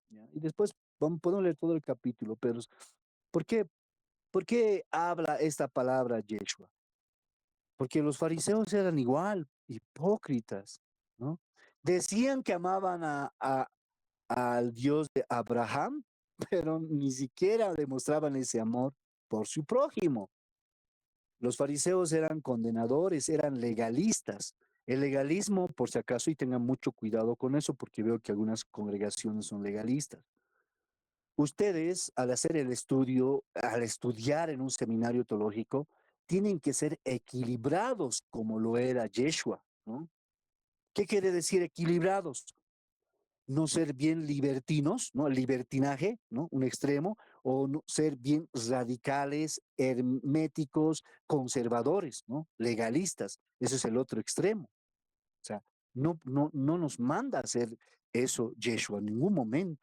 Speaker 1: ¿Ya? Y después podemos leer todo el capítulo, pero ¿por qué, ¿por qué habla esta palabra Yeshua? Porque los fariseos eran igual, hipócritas, ¿no? Decían que amaban al Dios de Abraham, pero ni siquiera demostraban ese amor por su prójimo. Los fariseos eran condenadores, eran legalistas. El legalismo, por si acaso, y tengan mucho cuidado con eso, porque veo que algunas congregaciones son legalistas. Ustedes, al hacer el estudio, al estudiar en un seminario teológico, tienen que ser equilibrados como lo era Yeshua, ¿no? ¿Qué quiere decir equilibrados? No ser bien libertinos, ¿no? El libertinaje, ¿no? Un extremo, o no, ser bien radicales, herméticos, conservadores, ¿no? Legalistas. Ese es el otro extremo. O sea, no nos manda a hacer eso Yeshua en ningún momento.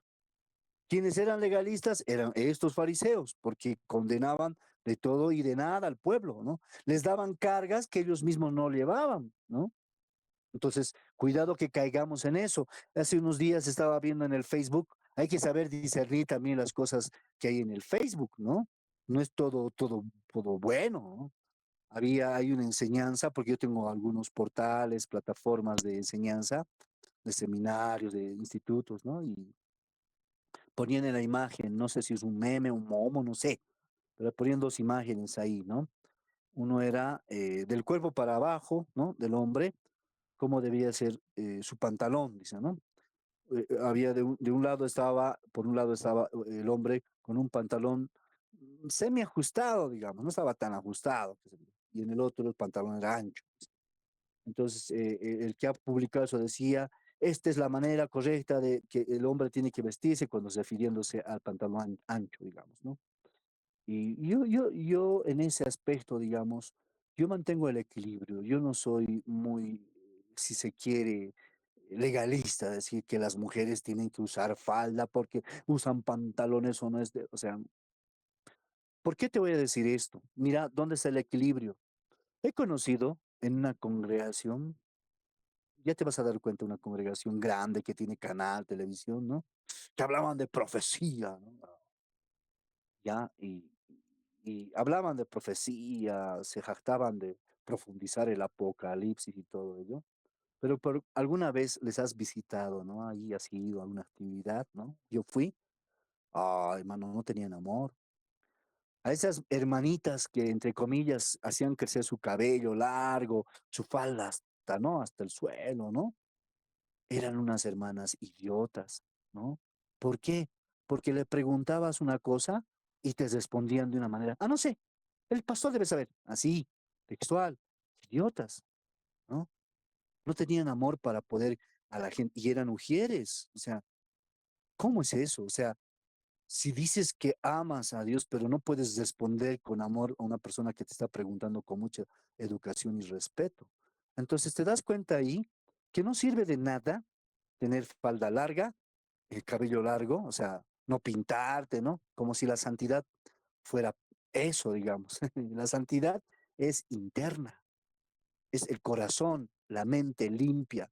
Speaker 1: Quienes eran legalistas eran estos fariseos, porque condenaban de todo y de nada al pueblo, ¿no? Les daban cargas que ellos mismos no llevaban, ¿no? Entonces, cuidado que caigamos en eso. Hace unos días estaba viendo en el Facebook, hay que saber discernir también las cosas que hay en el Facebook, ¿no? No es todo bueno, ¿no? Hay una enseñanza, porque yo tengo algunos portales, plataformas de enseñanza, de seminarios, de institutos, ¿no? Y ponían en la imagen, no sé si es un meme, un momo, no sé, pero ponían dos imágenes ahí, ¿no? Uno era del cuerpo para abajo, ¿no? Del hombre, cómo debía ser su pantalón, dice, ¿no? Había por un lado estaba el hombre con un pantalón semi ajustado, digamos, no estaba tan ajustado, y en el otro el pantalón era ancho. Entonces, el que ha publicado eso decía, esta es la manera correcta de que el hombre tiene que vestirse cuando refiriéndose al pantalón ancho, digamos, ¿no? Y yo en ese aspecto, digamos, yo mantengo el equilibrio. Yo no soy muy, si se quiere, legalista, decir que las mujeres tienen que usar falda porque usan pantalones o no es de, o sea, ¿por qué te voy a decir esto? Mira, ¿dónde está el equilibrio? He conocido en una congregación, ya te vas a dar cuenta, una congregación grande que tiene canal, televisión, ¿no? Que hablaban de profecía, ¿no? Ya, y hablaban de profecía, se jactaban de profundizar el apocalipsis y todo ello. Pero alguna vez les has visitado, ¿no? Ahí has ido a una actividad, ¿no? Yo fui, hermano, no tenían amor. A esas hermanitas que, entre comillas, hacían crecer su cabello largo, su falda hasta, ¿no? Hasta el suelo, ¿no? Eran unas hermanas idiotas, ¿no? ¿Por qué? Porque le preguntabas una cosa y te respondían de una manera, no sé, El pastor debe saber, así, textual, idiotas, ¿no? No tenían amor para poder a la gente, y eran ujieres, o sea, ¿cómo es eso? O sea, si dices que amas a Dios, pero no puedes responder con amor a una persona que te está preguntando con mucha educación y respeto. Entonces te das cuenta ahí que no sirve de nada tener falda larga, el cabello largo, o sea, no pintarte, ¿no? Como si la santidad fuera eso, digamos. La santidad es interna, es el corazón, la mente limpia.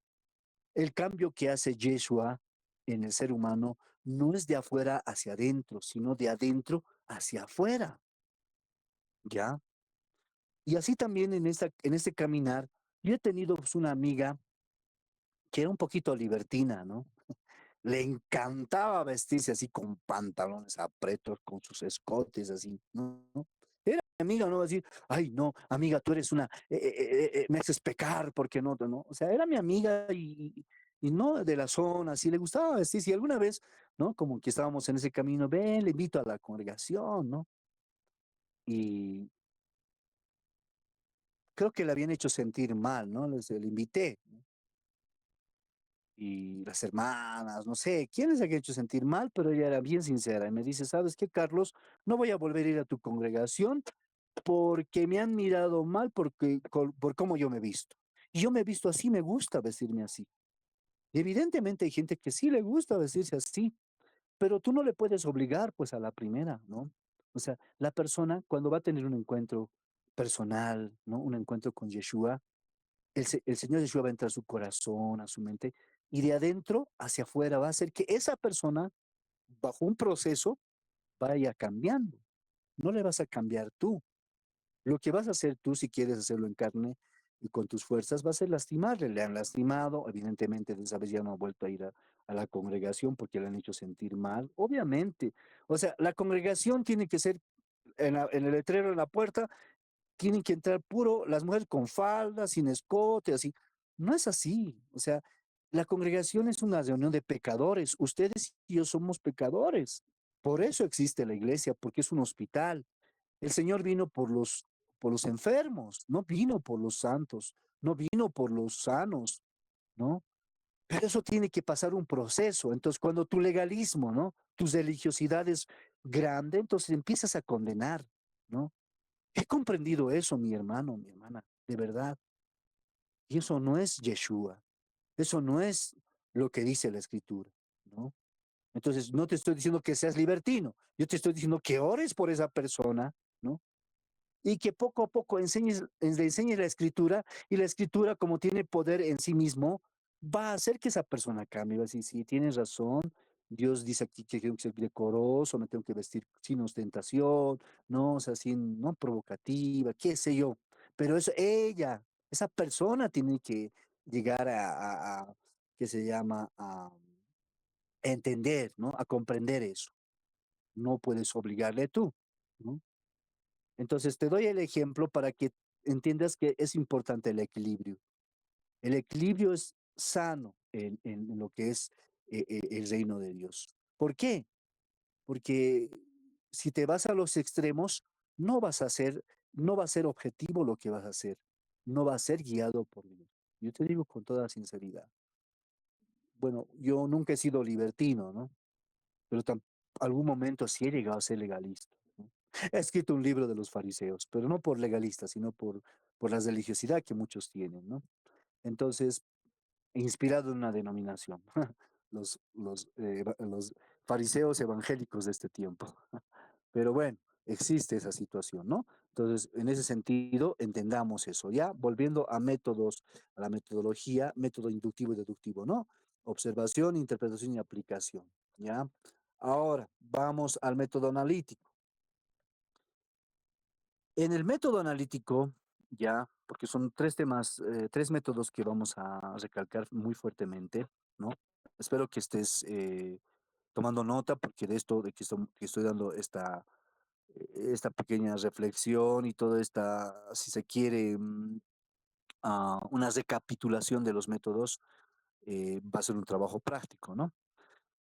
Speaker 1: El cambio que hace Yeshua en el ser humano no es de afuera hacia adentro, sino de adentro hacia afuera, ¿ya? Y así también en este caminar, yo he tenido pues, una amiga que era un poquito libertina, ¿no? Le encantaba vestirse así con pantalones apretos, con sus escotes así, ¿no? Era mi amiga, no va a decir, ay, no, amiga, tú eres una, me haces pecar, porque no, no? O sea, era mi amiga y no de la zona, si le gustaba vestirse, y alguna vez, ¿no? Como que estábamos en ese camino, ven, le invito a la congregación, ¿no? Y creo que le habían hecho sentir mal, ¿no? Le invité, ¿no? Y las hermanas, no sé, quién les había hecho sentir mal, pero ella era bien sincera y me dice, ¿sabes qué, Carlos? No voy a volver a ir a tu congregación porque me han mirado mal por cómo yo me he visto. Y yo me he visto así, me gusta vestirme así. Y evidentemente hay gente que sí le gusta vestirse así, pero tú no le puedes obligar pues a la primera, ¿no? O sea, la persona cuando va a tener un encuentro personal, ¿no? Un encuentro con Yeshua, el Señor Yeshua va a entrar a su corazón, a su mente, y de adentro hacia afuera va a hacer que esa persona, bajo un proceso, vaya cambiando. No le vas a cambiar tú. Lo que vas a hacer tú, si quieres hacerlo en carne y con tus fuerzas, va a ser lastimarle. Le han lastimado, evidentemente, de esa vez ya no ha vuelto a ir a la congregación porque le han hecho sentir mal, obviamente. O sea, la congregación tiene que ser en el letrero en la puerta, tienen que entrar puro las mujeres con faldas, sin escote, así. No es así. O sea, la congregación es una reunión de pecadores. Ustedes y yo somos pecadores. Por eso existe la iglesia, porque es un hospital. El Señor vino por los enfermos, no vino por los santos, no vino por los sanos, ¿no? Pero eso tiene que pasar un proceso. Entonces, cuando tu legalismo, ¿no? Tus religiosidad es grande, entonces empiezas a condenar, ¿no? He comprendido eso, mi hermano, mi hermana, de verdad. Y eso no es Yeshua. Eso no es lo que dice la escritura, ¿no? Entonces, no te estoy diciendo que seas libertino. Yo te estoy diciendo que ores por esa persona, ¿no? Y que poco a poco le enseñes la escritura y la escritura, como tiene poder en sí mismo, va a hacer que esa persona cambie. Va a decir, sí, tienes razón. Dios dice aquí que tengo que ser decoroso, me tengo que vestir sin ostentación, no, o sea, sin, no provocativa, qué sé yo. Pero eso, esa persona tiene que llegar ¿qué se llama? A entender, ¿no? A comprender eso. No puedes obligarle tú, ¿no? Entonces, te doy el ejemplo para que entiendas que es importante el equilibrio. El equilibrio es sano en lo que es el reino de Dios. ¿Por qué? Porque si te vas a los extremos, no vas a hacer, no va a ser objetivo lo que vas a hacer, no va a ser guiado por Dios. Yo te digo con toda sinceridad. Bueno, yo nunca he sido libertino, ¿no? Pero algún momento sí he llegado a ser legalista, ¿no? He escrito un libro de los fariseos, pero no por legalista, sino por la religiosidad que muchos tienen, ¿no? Entonces, inspirado en una denominación, los fariseos evangélicos de este tiempo. Pero bueno, existe esa situación, ¿no? Entonces, en ese sentido, entendamos eso, ¿ya? Volviendo a métodos, a la metodología, método inductivo y deductivo, ¿no? Observación, interpretación y aplicación, ¿ya? Ahora, vamos al método analítico. En el método analítico, ya, porque son tres temas, tres métodos que vamos a recalcar muy fuertemente, ¿no? Espero que estés tomando nota, porque de esto, que estoy dando esta pequeña reflexión y toda esta, si se quiere, una recapitulación de los métodos, va a ser un trabajo práctico, ¿no?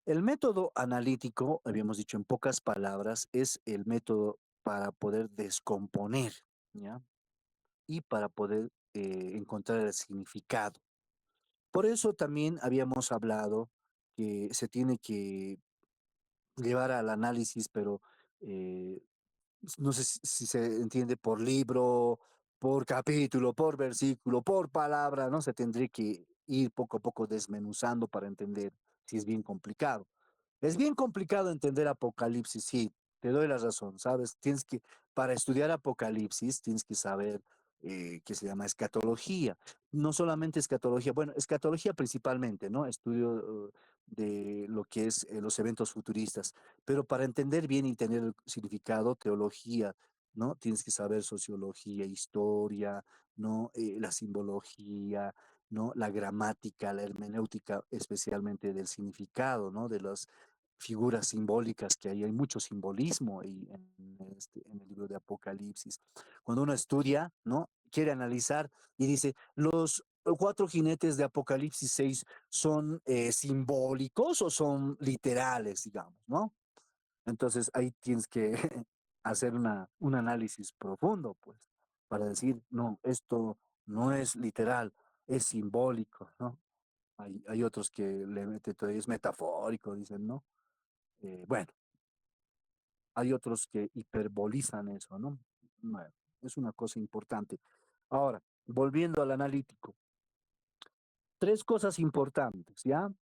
Speaker 1: El método analítico, habíamos dicho en pocas palabras, es el método para poder descomponer, ¿ya? Y para poder encontrar el significado. Por eso también habíamos hablado que se tiene que llevar al análisis, pero eh, no sé si se entiende por libro, por capítulo, por versículo, por palabra, ¿no? Se tendría que ir poco a poco desmenuzando para entender si es bien complicado. Es bien complicado entender Apocalipsis, sí, te doy la razón, ¿sabes? Para estudiar Apocalipsis, tienes que saber que se llama escatología. No solamente escatología, bueno, escatología principalmente, ¿no? Estudio de lo que es los eventos futuristas, pero para entender bien y tener el significado, teología, ¿no? Tienes que saber sociología, historia, ¿no? La simbología, ¿no? La gramática, la hermenéutica, especialmente del significado, ¿no? De las figuras simbólicas que hay mucho simbolismo ahí en el libro de Apocalipsis. Cuando uno estudia, ¿no? Quiere analizar y dice, los cuatro jinetes de Apocalipsis 6 son simbólicos o son literales, digamos, ¿no? Entonces ahí tienes que hacer un análisis profundo, pues, para decir, no, esto no es literal, es simbólico, ¿no? Hay otros que le meten todavía, es metafórico, dicen, ¿no? Bueno, hay otros que hiperbolizan eso, ¿no? Bueno, es una cosa importante. Ahora, volviendo al analítico, tres cosas importantes, ¿ya?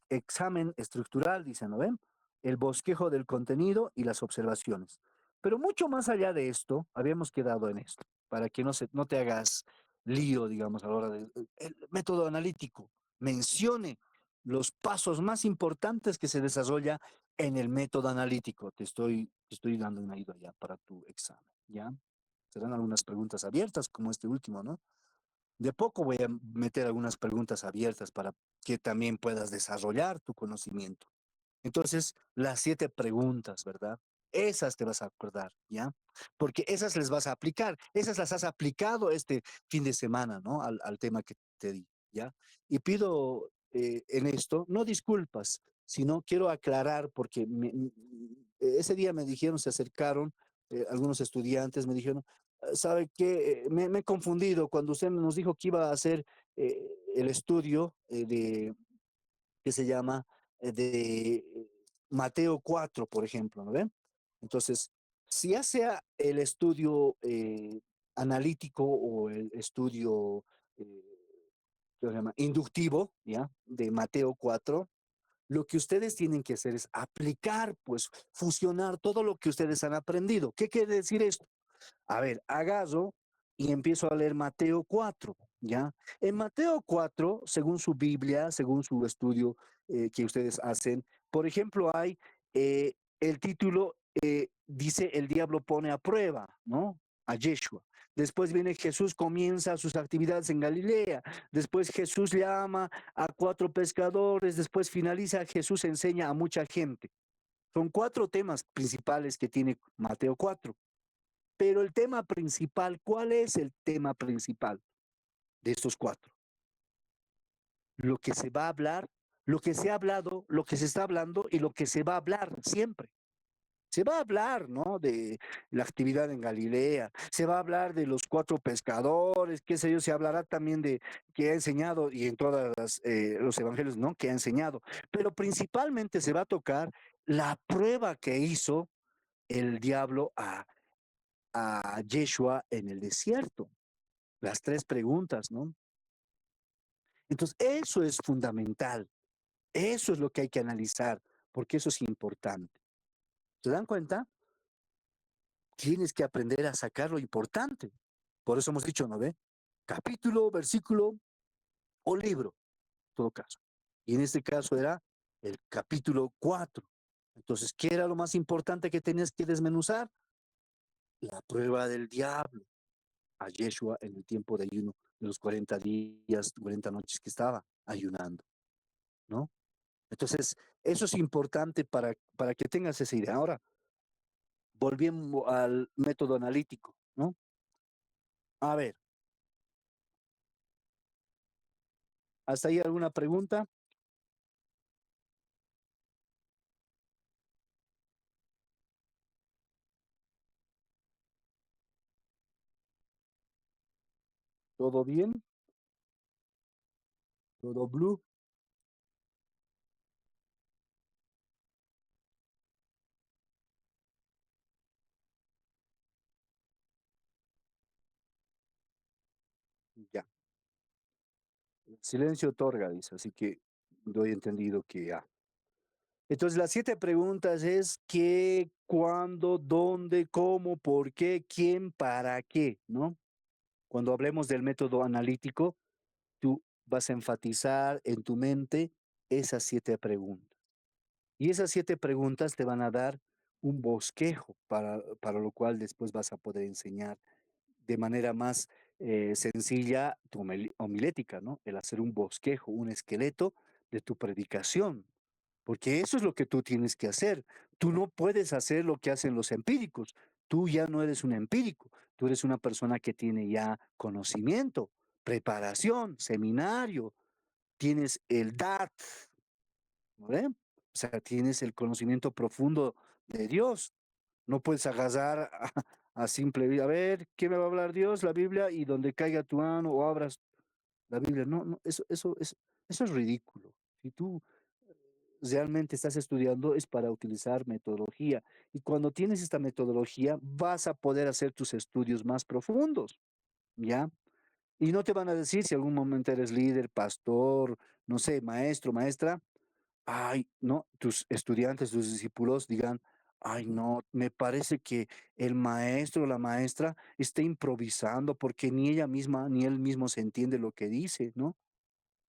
Speaker 1: Examen estructural, dicen, ¿no ven? El bosquejo del contenido y las observaciones. Pero mucho más allá de esto, habíamos quedado en esto, para que no te hagas lío, digamos, a la hora del el método analítico. Mencione los pasos más importantes que se desarrolla en el método analítico. Te estoy dando una idea para tu examen, ¿ya? Serán algunas preguntas abiertas, como este último, ¿no? De poco voy a meter algunas preguntas abiertas para que también puedas desarrollar tu conocimiento. Entonces, las 7 preguntas, ¿verdad? Esas te vas a acordar, ¿ya? Porque esas les vas a aplicar, esas las has aplicado este fin de semana, ¿no? Al tema que te di, ¿ya? Y pido en esto, no disculpas, sino quiero aclarar, porque ese día me dijeron, se acercaron algunos estudiantes, me dijeron, ¿sabe qué? Me he confundido cuando usted nos dijo que iba a hacer el estudio de que se llama Mateo 4, por ejemplo, ¿no ven? Entonces, si ya sea el estudio analítico o el estudio ¿qué se llama? Inductivo, ¿ya? De Mateo 4, lo que ustedes tienen que hacer es aplicar, pues, fusionar todo lo que ustedes han aprendido. ¿Qué quiere decir esto? A ver, agarro y empiezo a leer Mateo 4, ¿ya? En Mateo 4, según su Biblia, según su estudio que ustedes hacen, por ejemplo, hay el título, dice, el diablo pone a prueba, ¿no? A Yeshua. Después viene Jesús, comienza sus actividades en Galilea. Después Jesús llama a 4 pescadores. Después finaliza, Jesús enseña a mucha gente. Son 4 temas principales que tiene Mateo 4. Pero el tema principal, ¿cuál es el tema principal de estos 4? Lo que se va a hablar, lo que se ha hablado, lo que se está hablando y lo que se va a hablar siempre. Se va a hablar, ¿no? De la actividad en Galilea, se va a hablar de los 4 pescadores, qué sé yo, se hablará también de que ha enseñado y en todos los evangelios, ¿no? Que ha enseñado. Pero principalmente se va a tocar la prueba que hizo el diablo a Yeshua en el desierto. Las 3 preguntas, ¿no? Entonces, eso es fundamental. Eso es lo que hay que analizar, porque eso es importante. ¿Se dan cuenta? Tienes que aprender a sacar lo importante. Por eso hemos dicho, ¿no ve? Capítulo, versículo o libro, en todo caso. Y en este caso era el capítulo 4. Entonces, ¿qué era lo más importante que tenías que desmenuzar? La prueba del diablo a Yeshua en el tiempo de ayuno, de los 40 días, 40 noches que estaba ayunando, ¿no? Entonces, eso es importante para que tengas esa idea. Ahora, volviendo al método analítico, ¿no? A ver, ¿hasta ahí alguna pregunta? ¿Todo bien? ¿Todo blue? Ya. Silencio otorga, dice, así que doy entendido que ya. Entonces, las 7 preguntas es qué, cuándo, dónde, cómo, por qué, quién, para qué, ¿no? Cuando hablemos del método analítico, tú vas a enfatizar en tu mente esas 7 preguntas. Y esas 7 preguntas te van a dar un bosquejo para lo cual después vas a poder enseñar de manera más sencilla tu homilética, ¿no? El hacer un bosquejo, un esqueleto de tu predicación, porque eso es lo que tú tienes que hacer. Tú no puedes hacer lo que hacen los empíricos. Tú ya no eres un empírico, tú eres una persona que tiene ya conocimiento, preparación, seminario, tienes el DAT, ¿no ve? O sea, tienes el conocimiento profundo de Dios. No puedes agarrar a simple, a ver, ¿qué me va a hablar Dios? La Biblia, y donde caiga tu mano o abras la Biblia. No, no, eso es ridículo. Si tú realmente estás estudiando es para utilizar metodología. Y cuando tienes esta metodología, vas a poder hacer tus estudios más profundos, ¿ya? Y no te van a decir si algún momento eres líder, pastor, no sé, maestro, maestra. Ay, no, tus estudiantes, tus discípulos digan, ay, no, me parece que el maestro o la maestra está improvisando porque ni ella misma ni él mismo se entiende lo que dice, ¿no?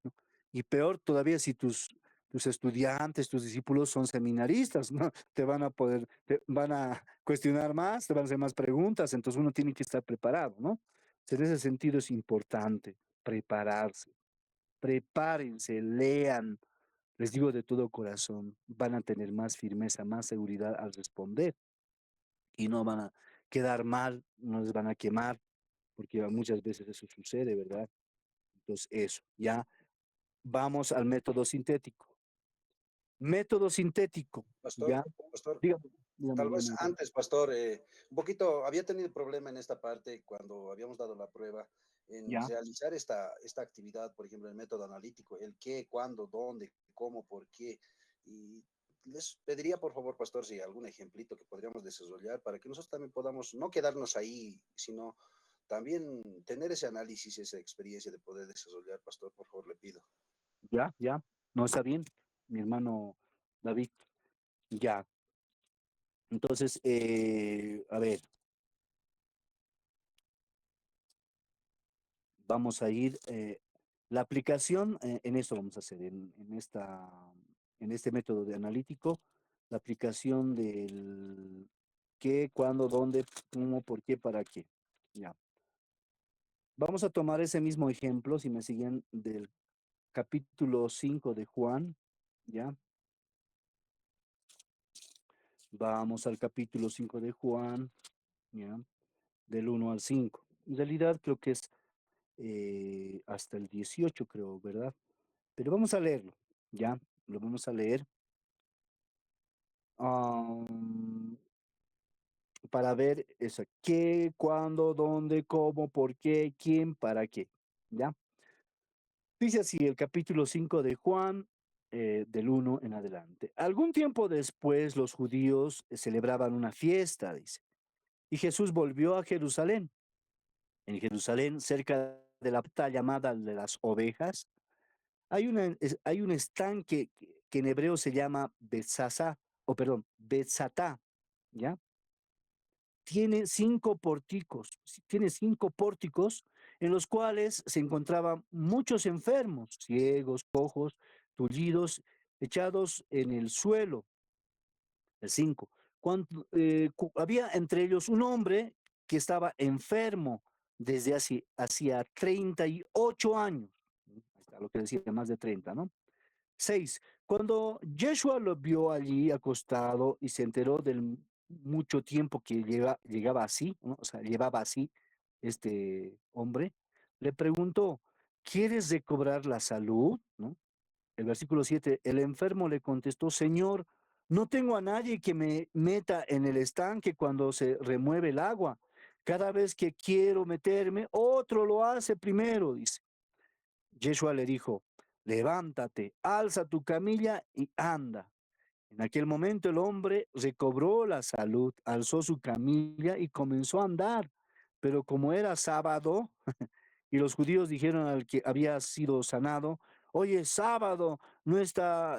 Speaker 1: ¿No? Y peor todavía si tus estudiantes, tus discípulos son seminaristas, ¿no? Te van a cuestionar más, te van a hacer más preguntas, entonces uno tiene que estar preparado, ¿no? Entonces, en ese sentido es importante prepararse, prepárense, lean, les digo de todo corazón, van a tener más firmeza, más seguridad al responder y no van a quedar mal, no les van a quemar, porque muchas veces eso sucede, ¿verdad? Entonces, eso, ya vamos al método sintético. Método sintético,
Speaker 7: Pastor,
Speaker 1: ya,
Speaker 7: pastor,
Speaker 1: dígame, dígame,
Speaker 7: tal vez
Speaker 1: dígame.
Speaker 7: antes, pastor, un poquito, había tenido problema en esta parte cuando habíamos dado la prueba en
Speaker 1: Ya,
Speaker 7: realizar esta actividad, por ejemplo, el método analítico, el qué, cuándo, dónde, cómo, por qué. Y les pediría, por favor, pastor, si algún ejemplito que podríamos desarrollar para que nosotros también podamos no quedarnos ahí, sino también tener ese análisis, esa experiencia de poder desarrollar, pastor, por favor, le pido.
Speaker 1: ya, no está bien, mi hermano David, ya. Entonces, a ver, vamos a ir, la aplicación, en esto vamos a hacer, en este método de analítico, la aplicación del qué, cuándo, dónde, cómo, por qué, para qué. Ya. Vamos a tomar ese mismo ejemplo, si me siguen, del capítulo 5 de Juan, ¿ya? Vamos al capítulo 5 de Juan, ¿ya? Del 1 al 5. En realidad creo que es hasta el 18, creo, ¿verdad? Pero vamos a leerlo, ¿ya? Lo vamos a leer am, para ver eso, qué, cuándo, dónde, cómo, por qué, quién, para qué, ¿ya? Dice así el capítulo 5 de Juan, del 1 en adelante. Algún tiempo después los judíos celebraban una fiesta, dice, y Jesús volvió a Jerusalén. En Jerusalén, cerca de la puerta llamada de las ovejas, hay un estanque que en hebreo se llama Betzasá, o perdón, Betzatá, ¿ya? Tiene 5 pórticos en los cuales se encontraban muchos enfermos, ciegos, cojos, tullidos, echados en el suelo. El 5. Había entre ellos un hombre que estaba enfermo desde hacía 38 años. Ahí está lo que decía, más de 30, ¿no? 6. Cuando Yeshua lo vio allí acostado y se enteró del mucho tiempo que llegaba así, ¿no? O sea, llevaba así este hombre, le preguntó, ¿quieres recobrar la salud? ¿No? El versículo 7, el enfermo le contestó, Señor, no tengo a nadie que me meta en el estanque cuando se remueve el agua, Cada vez que quiero meterme, otro lo hace primero, dice. Yeshua le dijo, levántate, alza tu camilla y anda. En aquel momento el hombre recobró la salud, alzó su camilla y comenzó a andar. Pero como era sábado, y los judíos dijeron al que había sido sanado, oye, es sábado, no está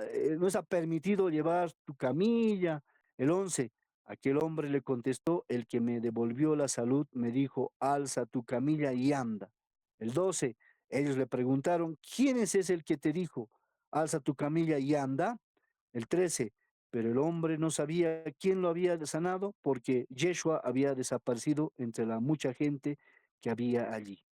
Speaker 1: permitido llevar tu camilla. El 11, aquel hombre le contestó, el que me devolvió la salud me dijo, alza tu camilla y anda. El 12, ellos le preguntaron, ¿quién es ese el que te dijo, alza tu camilla y anda? El 13, pero el hombre no sabía quién lo había sanado porque Yeshua había desaparecido entre la mucha gente que había allí.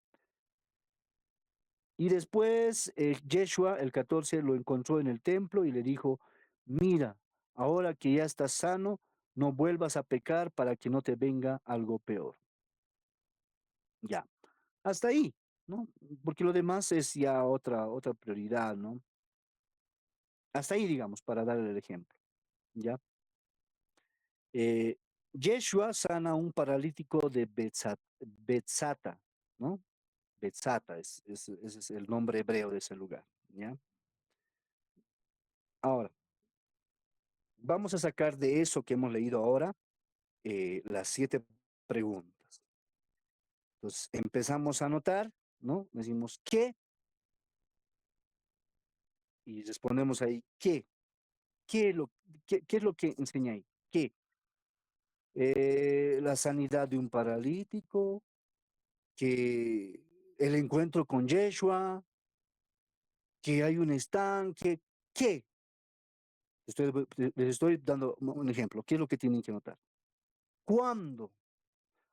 Speaker 1: Y después Yeshua, el 14, lo encontró en el templo y le dijo, mira, ahora que ya estás sano, no vuelvas a pecar para que no te venga algo peor. Ya, hasta ahí, ¿no? Porque lo demás es ya otra prioridad, ¿no? Hasta ahí, digamos, para darle el ejemplo, ¿ya? Eh, Yeshua sana a un paralítico de Betzata, ¿no? Betzata, ese es el nombre hebreo de ese lugar, ¿ya? Ahora, vamos a sacar de eso que hemos leído ahora las 7 preguntas. Entonces, empezamos a anotar, ¿no? Decimos ¿qué? Y respondemos ahí ¿qué? ¿Qué es lo que enseña ahí? ¿Qué? La sanidad de un paralítico, que el encuentro con Yeshua, que hay un estanque, ¿qué? Les estoy dando un ejemplo. ¿Qué es lo que tienen que notar? ¿Cuándo?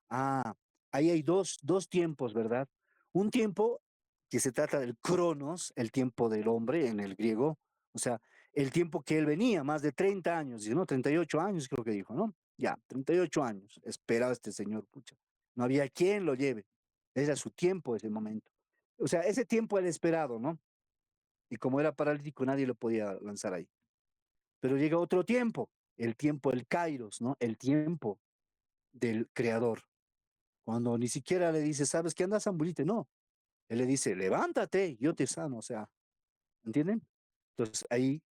Speaker 1: Ah, ahí hay dos tiempos, ¿verdad? Un tiempo que se trata del cronos, el tiempo del hombre en el griego, o sea, el tiempo que él venía, más de 30 años, dice, ¿no? 38 años creo que dijo, ¿no? Ya, 38 años, esperaba este señor, pucha. No había quien lo lleve. Era su tiempo ese momento. O sea, ese tiempo era esperado, ¿no? Y como era paralítico, nadie lo podía lanzar ahí. Pero llega otro tiempo, el tiempo del Kairos, ¿no? El tiempo del creador. Cuando ni siquiera le dice, ¿sabes qué andas, zambulite? No. Él le dice, levántate, yo te sano. O sea, ¿entienden? Entonces ahí,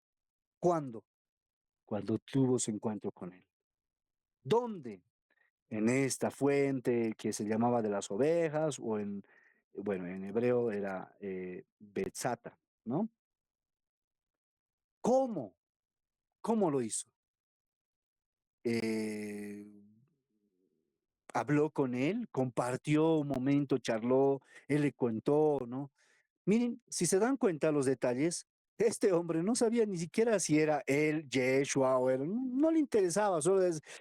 Speaker 1: ¿cuándo? Cuando tuvo su encuentro con él. ¿Dónde? En esta fuente que se llamaba de las ovejas o bueno, en hebreo era Betzata, ¿no? ¿Cómo? ¿Cómo lo hizo? Eh, habló con él, compartió un momento, charló, él le contó, ¿no? Miren, si se dan cuenta los detalles, este hombre no sabía ni siquiera si era él, Yeshua o él, no le interesaba,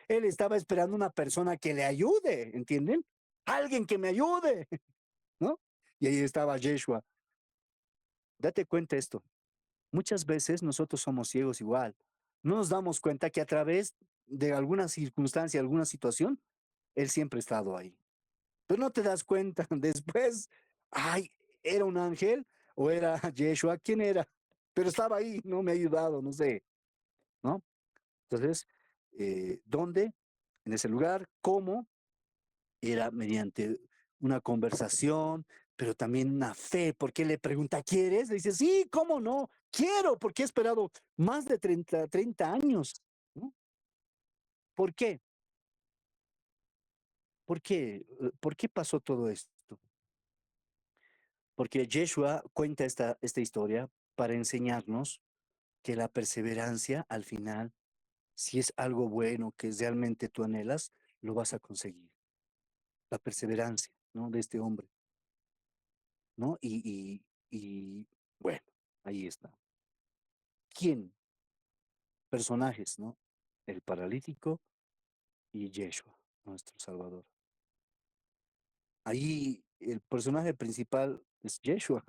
Speaker 1: él estaba esperando una persona que le ayude, ¿entienden? Alguien que me ayude, ¿no? Y ahí estaba Yeshua. Date cuenta esto, muchas veces nosotros somos ciegos igual, no nos damos cuenta que a través de alguna circunstancia, alguna situación, él siempre ha estado ahí. Pero no te das cuenta después, ay, ¿era un ángel o era Yeshua? ¿Quién era? Pero estaba ahí, no me ha ayudado, no sé, ¿no? Entonces, ¿dónde? En ese lugar, ¿cómo? Era mediante una conversación, pero también una fe, porque le pregunta, ¿quieres? Le dice, sí, ¿cómo no? Quiero, porque he esperado más de 30 años, ¿no? ¿Por qué? ¿Por qué? ¿Por qué pasó todo esto? Porque Yeshua cuenta esta historia para enseñarnos que la perseverancia al final, si es algo bueno que realmente tú anhelas, lo vas a conseguir. La perseverancia, ¿no? De este hombre, ¿no? Y bueno, ahí está. ¿Quién? Personajes, ¿no? El paralítico y Yeshua, nuestro Salvador. Ahí el personaje principal es Yeshua.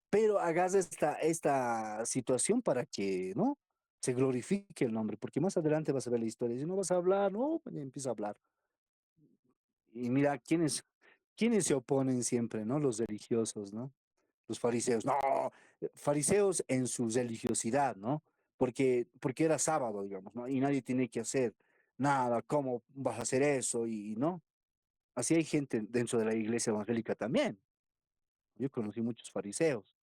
Speaker 1: Pero hagas esta situación para que, ¿no? Se glorifique el nombre, porque más adelante vas a ver la historia. Si no vas a hablar, no, pues ya empieza a hablar. Y mira, ¿quiénes se oponen siempre, ¿no? Los religiosos, ¿no? Los fariseos. No, fariseos en su religiosidad, ¿no? Porque era sábado, digamos, ¿no? Y nadie tiene que hacer. nada, ¿cómo vas a hacer eso? Y no, así hay gente dentro de la iglesia evangélica también. Yo conocí muchos fariseos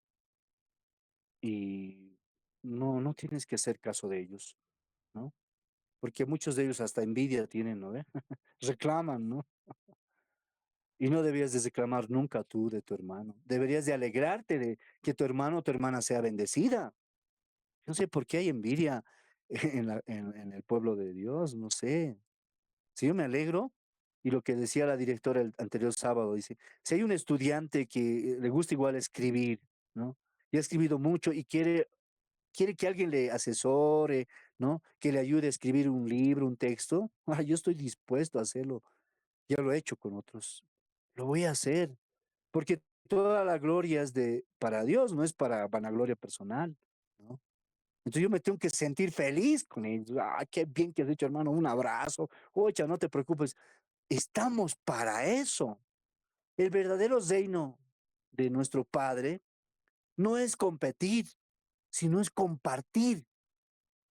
Speaker 1: y no tienes que hacer caso de ellos, ¿no? Porque muchos de ellos hasta envidia tienen, ¿no ve? Reclaman, ¿no? Y no debías de reclamar nunca tú de tu hermano. Deberías de alegrarte de que tu hermano o tu hermana sea bendecida. No sé por qué hay envidia en el pueblo de Dios, no sé. Si yo me alegro, y lo que decía la directora el anterior sábado, dice, si hay un estudiante que le gusta igual escribir, ¿no? Y ha escribido mucho y quiere que alguien le asesore, ¿no? Que le ayude a escribir un libro, un texto, yo estoy dispuesto a hacerlo. Ya lo he hecho con otros. Lo voy a hacer, porque toda la gloria es para Dios, no es para vanagloria personal, ¿no? Entonces yo me tengo que sentir feliz con ellos. Ah, qué bien que has dicho, hermano, un abrazo. Oye, no te preocupes. Estamos para eso. El verdadero reino de nuestro Padre no es competir, sino es compartir,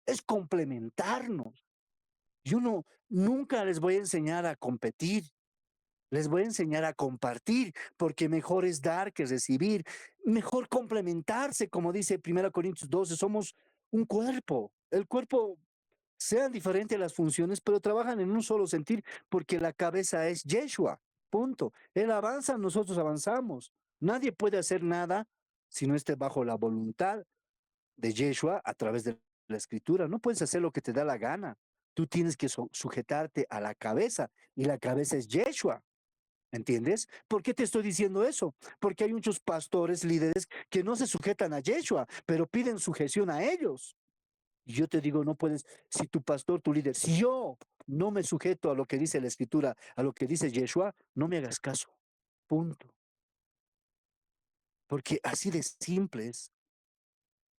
Speaker 1: es complementarnos. Yo nunca les voy a enseñar a competir. Les voy a enseñar a compartir, porque mejor es dar que recibir. Mejor complementarse, como dice 1 Corintios 12, somos un cuerpo. El cuerpo sean diferentes las funciones, pero trabajan en un solo sentir, porque la cabeza es Yeshua. Punto. Él avanza, nosotros avanzamos. Nadie puede hacer nada si no esté bajo la voluntad de Yeshua a través de la escritura. No puedes hacer lo que te da la gana. Tú tienes que sujetarte a la cabeza y la cabeza es Yeshua. ¿Entiendes? ¿Por qué te estoy diciendo eso? Porque hay muchos pastores, líderes que no se sujetan a Yeshua, pero piden sujeción a ellos. Y yo te digo, no puedes, si tu pastor, tu líder, si yo no me sujeto a lo que dice la escritura, a lo que dice Yeshua, no me hagas caso. Punto. Porque así de simple es.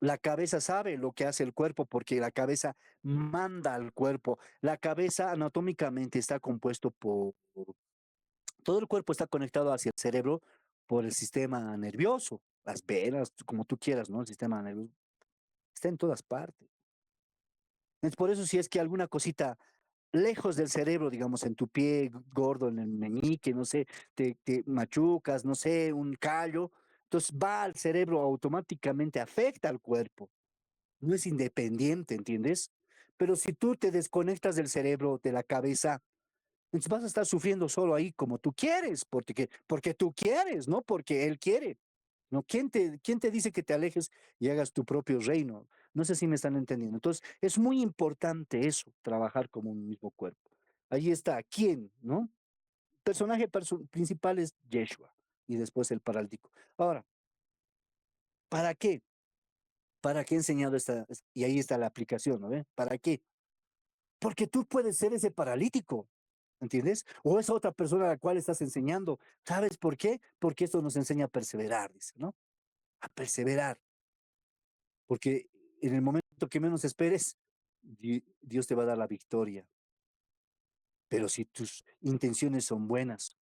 Speaker 1: La cabeza sabe lo que hace el cuerpo porque la cabeza manda al cuerpo. La cabeza anatómicamente está compuesto por todo el cuerpo está conectado hacia el cerebro por el sistema nervioso, las venas, como tú quieras, ¿no? El sistema nervioso está en todas partes. Es por eso si es que alguna cosita lejos del cerebro, digamos, en tu pie gordo, en el meñique, no sé, te machucas, no sé, un callo, entonces va al cerebro automáticamente, afecta al cuerpo. No es independiente, ¿entiendes? Pero si tú te desconectas del cerebro, de la cabeza, entonces vas a estar sufriendo solo ahí como tú quieres, porque tú quieres, no porque él quiere. ¿No? ¿Quién te dice que te alejes y hagas tu propio reino? No sé si me están entendiendo. Entonces, es muy importante eso, trabajar como un mismo cuerpo. Ahí está, ¿quién? ¿No? Personaje principal es Yeshua y después el paralítico. Ahora, ¿para qué? ¿Para qué he enseñado esta? Y ahí está la aplicación, ¿no ve? ¿Para qué? Porque tú puedes ser ese paralítico, ¿entiendes? O esa otra persona a la cual estás enseñando. ¿Sabes por qué? Porque esto nos enseña a perseverar, dice, ¿no? A perseverar. Porque en el momento que menos esperes, Dios te va a dar la victoria. Pero si tus intenciones son buenas,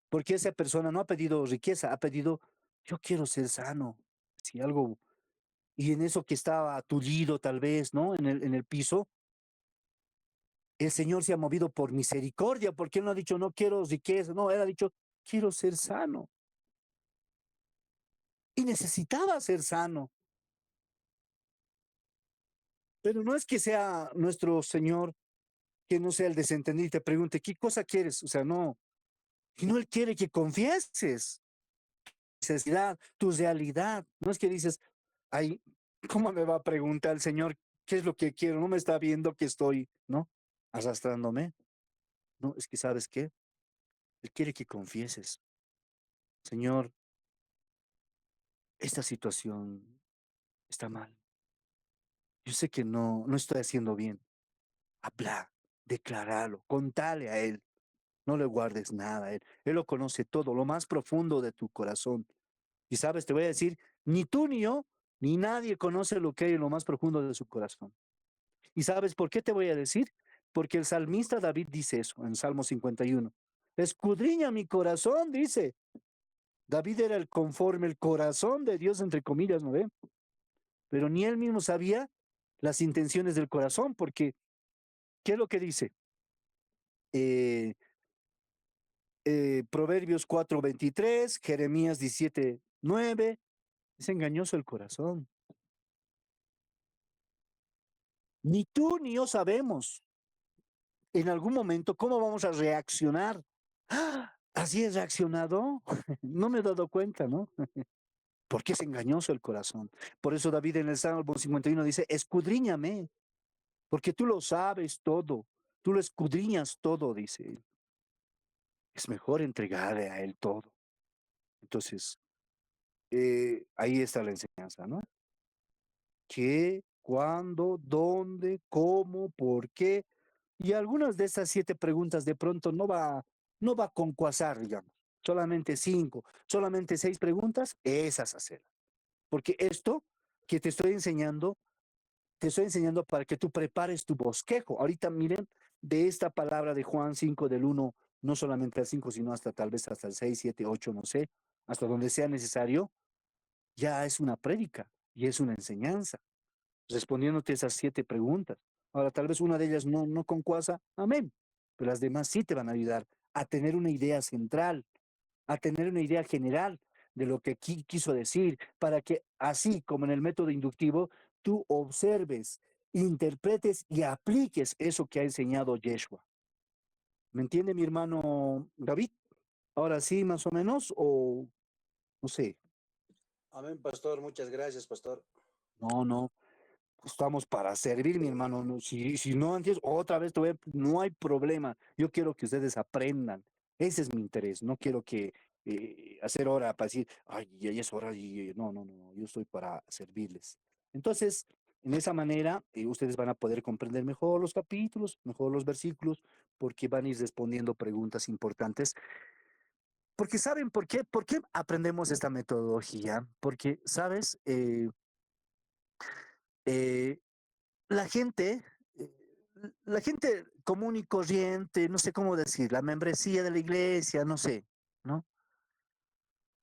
Speaker 1: porque esa persona no ha pedido riqueza, ha pedido, yo quiero ser sano, si algo, y en eso que estaba tullido tal vez, ¿no? En el piso, el Señor se ha movido por misericordia, porque Él no ha dicho, no quiero riqueza, no, Él ha dicho, quiero ser sano. Y necesitaba ser sano. Pero no es que sea nuestro Señor que no sea el desentendido y te pregunte, ¿qué cosa quieres? O sea, no. Y no Él quiere que confieses necesidad, tu realidad. No es que dices, ay, ¿cómo me va a preguntar el Señor qué es lo que quiero? No me está viendo que estoy, ¿no? Arrastrándome. No, es que ¿sabes qué? Él quiere que confieses. Señor, esta situación está mal. Yo sé que no estoy haciendo bien. Habla, declaralo, contale a Él. No le guardes nada a Él. Él lo conoce todo, lo más profundo de tu corazón. Y sabes, te voy a decir, ni tú ni yo, ni nadie conoce lo que hay en lo más profundo de su corazón. ¿Y sabes por qué te voy a decir? Porque el salmista David dice eso en Salmo 51. Escudriña mi corazón, dice. David era el conforme, el corazón de Dios, entre comillas, ¿no ve? Pero ni él mismo sabía las intenciones del corazón, porque ¿Qué es lo que dice? Eh, Proverbios 4:23, Jeremías 17:9. Es engañoso el corazón. Ni tú ni yo sabemos en algún momento cómo vamos a reaccionar. ¡Ah! Así he reaccionado. No me he dado cuenta, ¿no? Porque es engañoso el corazón. Por eso David en el Salmo 51 dice, escudriñame, porque tú lo sabes todo. Tú lo escudriñas todo, dice él. Es mejor entregarle a él todo. Entonces, ahí está la enseñanza, ¿no? ¿Qué, cuándo, dónde, cómo, por qué? Y algunas de estas 7 preguntas de pronto no va a concuasar, digamos. Solamente 5, solamente 6 preguntas, esas hacer. Porque esto que te estoy enseñando para que tú prepares tu bosquejo. Ahorita miren, de esta palabra de Juan 5 del 1, no solamente al 5, sino hasta tal vez hasta el 6, 7, 8, no sé, hasta donde sea necesario, ya es una prédica y es una enseñanza, respondiéndote esas 7 preguntas. Ahora, tal vez una de ellas no concuasa, amén, pero las demás sí te van a ayudar a tener una idea central, a tener una idea general de lo que quiso decir, para que así como en el método inductivo, tú observes, interpretes y apliques eso que ha enseñado Yeshua. ¿Me entiende mi hermano David? Ahora sí, más o menos, o no sé.
Speaker 7: Amén, pastor. Muchas gracias, pastor.
Speaker 1: No. Estamos para servir, mi hermano. Si no antes, otra vez no hay problema. Yo quiero que ustedes aprendan. Ese es mi interés. No quiero que hacer hora para decir, ay, ya es hora. No. Yo estoy para servirles. Entonces, en esa manera, ustedes van a poder comprender mejor los capítulos, mejor los versículos, porque van a ir respondiendo preguntas importantes. Porque ¿saben por qué? ¿Por qué aprendemos esta metodología? Porque, ¿sabes? Eh, la gente, eh, la gente común y corriente, no sé cómo decir, la membresía de la iglesia, no sé, ¿no?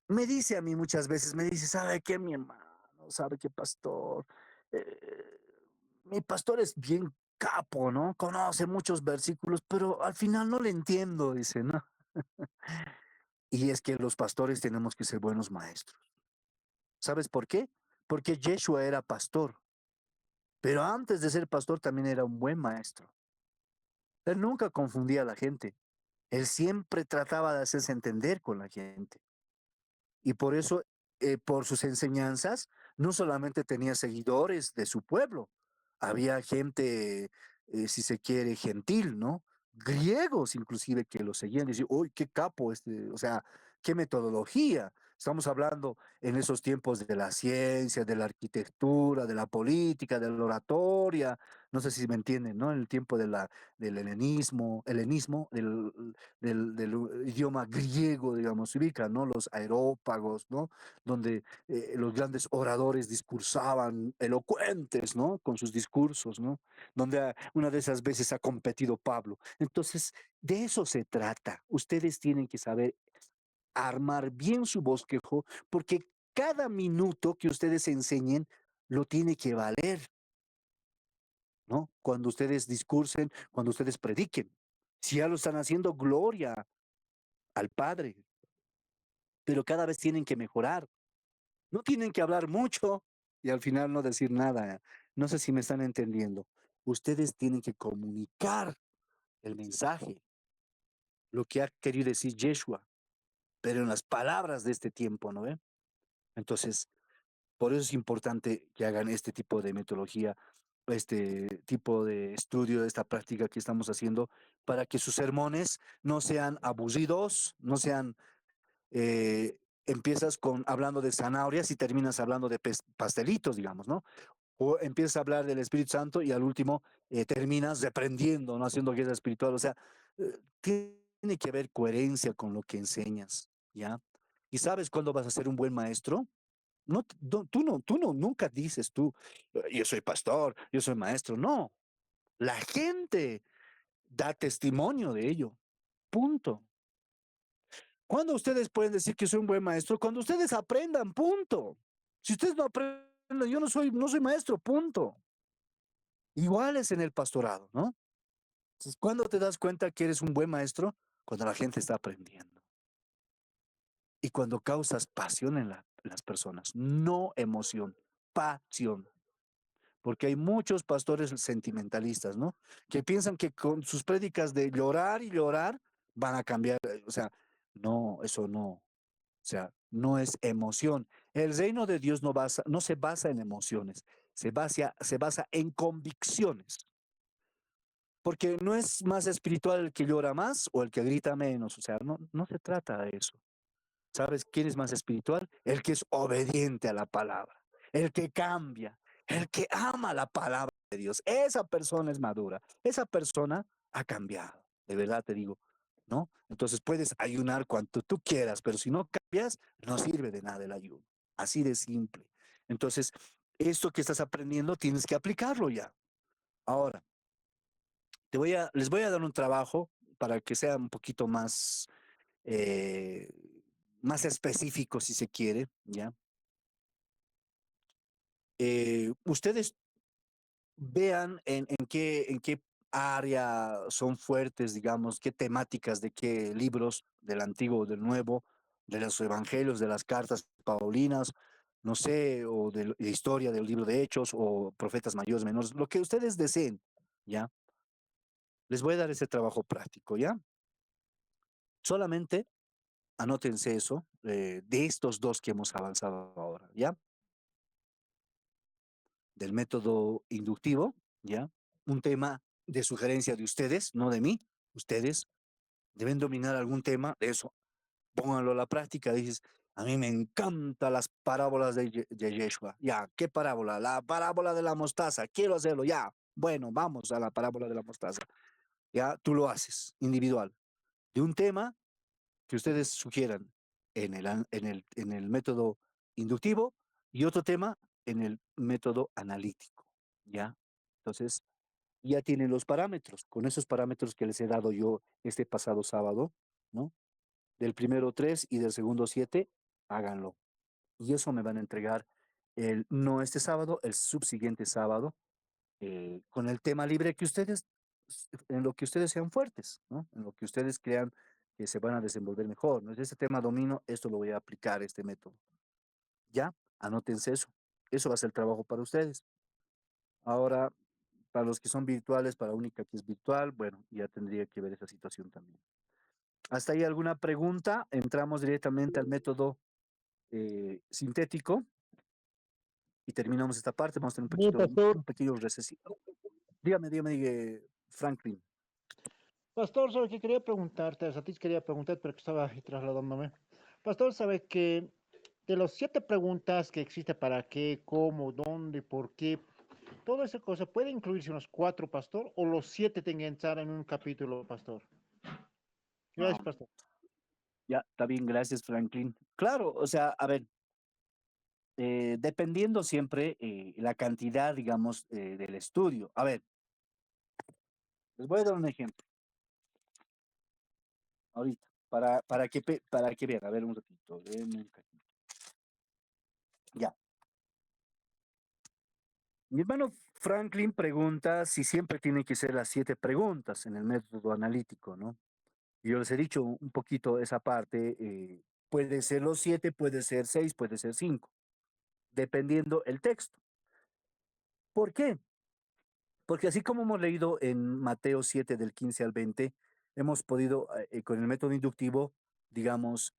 Speaker 1: Me dice a mí muchas veces, me dice, ¿sabe qué, mi hermano? ¿Sabe qué, pastor? Eh, Mi pastor es bien capo, ¿no? Conoce muchos versículos, pero al final no le entiendo, dice, ¿no? Y es que los pastores tenemos que ser buenos maestros. ¿Sabes por qué? Porque Yeshua era pastor, pero antes de ser pastor también era un buen maestro. Él nunca confundía a la gente. Él siempre trataba de hacerse entender con la gente. Y por eso, por sus enseñanzas, no solamente tenía seguidores de su pueblo, había gente, si se quiere, gentil, ¿no? Griegos inclusive que lo seguían y decían, uy, qué capo este, o sea, qué metodología. Estamos hablando en esos tiempos de la ciencia, de la arquitectura, de la política, de la oratoria, no sé si me entienden, ¿no? En el tiempo del helenismo, del idioma griego, digamos, se ubica, ¿no? Los aerópagos, ¿no? Donde los grandes oradores discursaban elocuentes, ¿no? Con sus discursos, ¿no? Donde una de esas veces ha competido Pablo. Entonces, de eso se trata. Ustedes tienen que saber armar bien su bosquejo, porque cada minuto que ustedes enseñen lo tiene que valer, ¿no? Cuando ustedes discursen, cuando ustedes prediquen. Si ya lo están haciendo, gloria al Padre, pero cada vez tienen que mejorar. No tienen que hablar mucho y al final no decir nada. No sé si me están entendiendo. Ustedes tienen que comunicar el mensaje, lo que ha querido decir Yeshua, pero en las palabras de este tiempo, ¿no ven? Entonces, por eso es importante que hagan este tipo de metodología, este tipo de estudio, esta práctica que estamos haciendo, para que sus sermones no sean aburridos, no sean empiezas hablando de zanahorias y terminas hablando de pastelitos, digamos, ¿no? O empiezas a hablar del Espíritu Santo y al último terminas reprendiendo, no haciendo guerra espiritual. O sea, tiene que haber coherencia con lo que enseñas, ¿ya? ¿Y sabes cuándo vas a ser un buen maestro? No, tú no, nunca dices tú, yo soy pastor, yo soy maestro. No, la gente da testimonio de ello. Punto. ¿Cuándo ustedes pueden decir que soy un buen maestro? Cuando ustedes aprendan, punto. Si ustedes no aprenden, yo no soy maestro, punto. Igual es en el pastorado, ¿no? Entonces, ¿cuándo te das cuenta que eres un buen maestro? Cuando la gente está aprendiendo y cuando causas pasión en las personas, no emoción, pasión. Porque hay muchos pastores sentimentalistas, ¿no? Que piensan que con sus prédicas de llorar y llorar van a cambiar. O sea, no, eso no. O sea, no es emoción. El reino de Dios no se basa en emociones, se basa en convicciones. Porque no es más espiritual el que llora más o el que grita menos. O sea, no se trata de eso. ¿Sabes quién es más espiritual? El que es obediente a la palabra, el que cambia, el que ama la palabra de Dios. Esa persona es madura, esa persona ha cambiado, de verdad te digo, ¿no? Entonces puedes ayunar cuanto tú quieras, pero si no cambias, no sirve de nada el ayuno. Así de simple. Entonces, esto que estás aprendiendo tienes que aplicarlo ya. Ahora, les voy a dar un trabajo para que sea un poquito eh, más específico, si se quiere, ¿ya? Ustedes vean en qué área son fuertes, digamos, qué temáticas de qué libros del Antiguo o del Nuevo, de los Evangelios, de las cartas paulinas, no sé, o de historia del libro de Hechos, o profetas mayores, menores, lo que ustedes deseen, ¿ya? Les voy a dar ese trabajo práctico, ¿ya? Solamente anótense eso, de estos dos que hemos avanzado ahora, ¿ya? Del método inductivo, ¿ya? Un tema de sugerencia de ustedes, no de mí. Ustedes deben dominar algún tema de eso. Pónganlo a la práctica. Dices, a mí me encantan las parábolas de Yeshua. Ya, ¿qué parábola? La parábola de la mostaza. Quiero hacerlo, ya. Bueno, vamos a la parábola de la mostaza. Ya, tú lo haces, individual. De un tema que ustedes sugieran en el método inductivo y otro tema en el método analítico, ¿ya? Entonces, ya tienen los parámetros, con esos parámetros que les he dado yo este pasado sábado, ¿no? Del primero 3 y del segundo 7, háganlo. Y eso me van a entregar no este sábado, el subsiguiente sábado, con el tema libre que ustedes, en lo que ustedes sean fuertes, ¿no? En lo que ustedes crean que se van a desenvolver mejor, ¿no? Este tema domino, esto lo voy a aplicar, este método. Ya, anótense eso. Eso va a ser el trabajo para ustedes. Ahora, para los que son virtuales, para única que es virtual, bueno, ya tendría que ver esa situación también. ¿Hasta ahí alguna pregunta? Entramos directamente al método sintético y terminamos esta parte. Vamos a tener
Speaker 4: Sí, pastor.
Speaker 1: un pequeño recesito. Dígame, Franklin.
Speaker 4: Pastor, sabe que quería preguntarte, a ti quería preguntar, pero que estaba ahí trasladándome. Pastor, sabe que de las 7 preguntas que existe para qué, cómo, dónde, por qué, toda esa cosa, ¿puede incluirse unos 4, pastor? ¿O los 7 tienen que entrar en un capítulo, pastor? Gracias,
Speaker 1: Ah,
Speaker 4: pastor.
Speaker 1: ya, está bien, gracias, Franklin. Claro, o sea, a ver, dependiendo siempre la cantidad, digamos, del estudio. A ver, les voy a dar un ejemplo ahorita, para que vean. A ver, un ratito. Denme un cachito. Ya. Mi hermano Franklin pregunta si siempre tienen que ser las 7 preguntas en el método analítico, ¿no? Y yo les he dicho un poquito esa parte. Puede ser los 7, puede ser 6, puede ser 5, dependiendo el texto. ¿Por qué? Porque así como hemos leído en Mateo 7 del 15 al 20, hemos podido, con el método inductivo, digamos,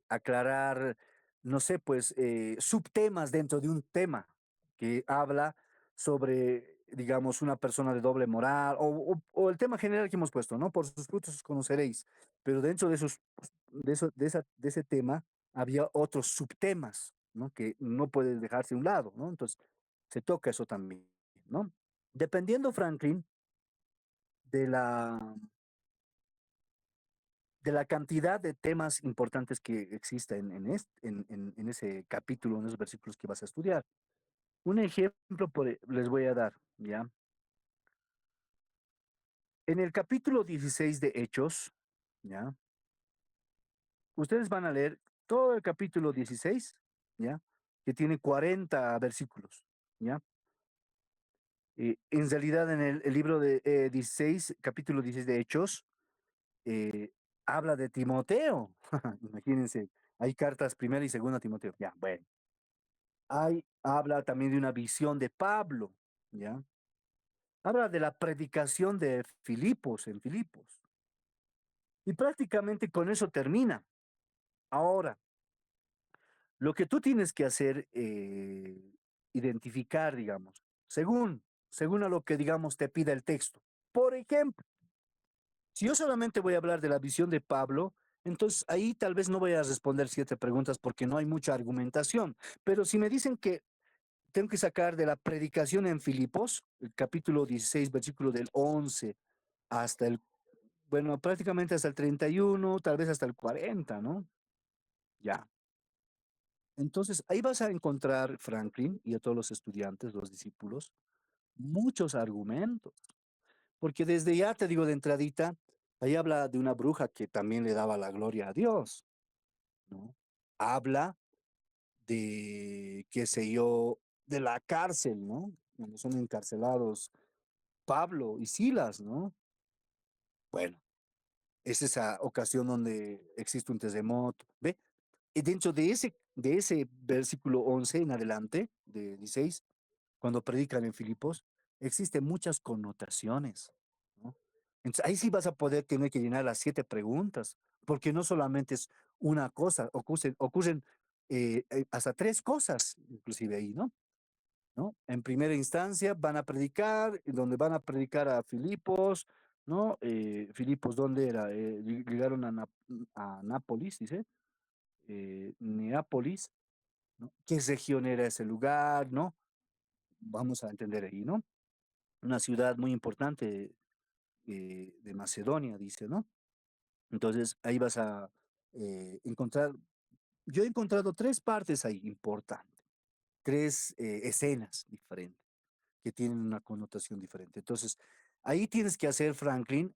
Speaker 1: aclarar, no sé, pues, subtemas dentro de un tema que habla sobre, digamos, una persona de doble moral o el tema general que hemos puesto, ¿no? Por sus frutos os conoceréis. Pero dentro de esos, de ese tema había otros subtemas, ¿no? Que no puede dejarse a un lado, ¿no? Entonces, se toca eso también, ¿no? Dependiendo, Franklin, de de la cantidad de temas importantes que exista en ese capítulo, en esos versículos que vas a estudiar. Un ejemplo les voy a dar, ¿ya? En el capítulo 16 de Hechos, ¿ya? Ustedes van a leer todo el capítulo 16, ¿ya? Que tiene 40 versículos, ¿ya? En realidad, en el libro de 16, capítulo 16 de Hechos, eh, habla de Timoteo. Imagínense, hay cartas primera y segunda a Timoteo. Ya, bueno. Habla también de una visión de Pablo, ¿ya? Habla de la predicación de Filipos, en Filipos. Y prácticamente con eso termina. Ahora, lo que tú tienes que hacer, identificar, digamos, según a lo que, digamos, te pida el texto. Por ejemplo, si yo solamente voy a hablar de la visión de Pablo, entonces ahí tal vez no voy a responder 7 preguntas porque no hay mucha argumentación. Pero si me dicen que tengo que sacar de la predicación en Filipos, el capítulo 16, versículo del 11 hasta bueno, prácticamente hasta el 31, tal vez hasta el 40, ¿no? Ya. Entonces, ahí vas a encontrar, Franklin, y a todos los estudiantes, los discípulos, muchos argumentos, porque desde ya te digo de entradita, ahí habla de una bruja que también le daba la gloria a Dios, ¿no? Habla de, qué sé yo, de la cárcel, ¿no? Cuando son encarcelados Pablo y Silas, ¿no? Bueno, es esa ocasión donde existe un terremoto, ¿ve? Y dentro de ese versículo 11 en adelante, de 16, cuando predican en Filipos, existen muchas connotaciones, ¿no? Entonces, ahí sí vas a poder tener que llenar las 7 preguntas, porque no solamente es una cosa, ocurren hasta 3 cosas, inclusive ahí, ¿no? ¿No? En primera instancia van a predicar, donde van a predicar a Filipos, ¿no? Filipos, ¿dónde era? Llegaron a Nápoles, dice, Neápolis, ¿no? ¿Qué región era ese lugar, no? Vamos a entender ahí, ¿no? Una ciudad muy importante de Macedonia, dice, ¿no? Entonces ahí vas a encontrar, yo he encontrado 3 partes ahí importantes, 3 escenas diferentes que tienen una connotación diferente. Entonces, ahí tienes que hacer, Franklin,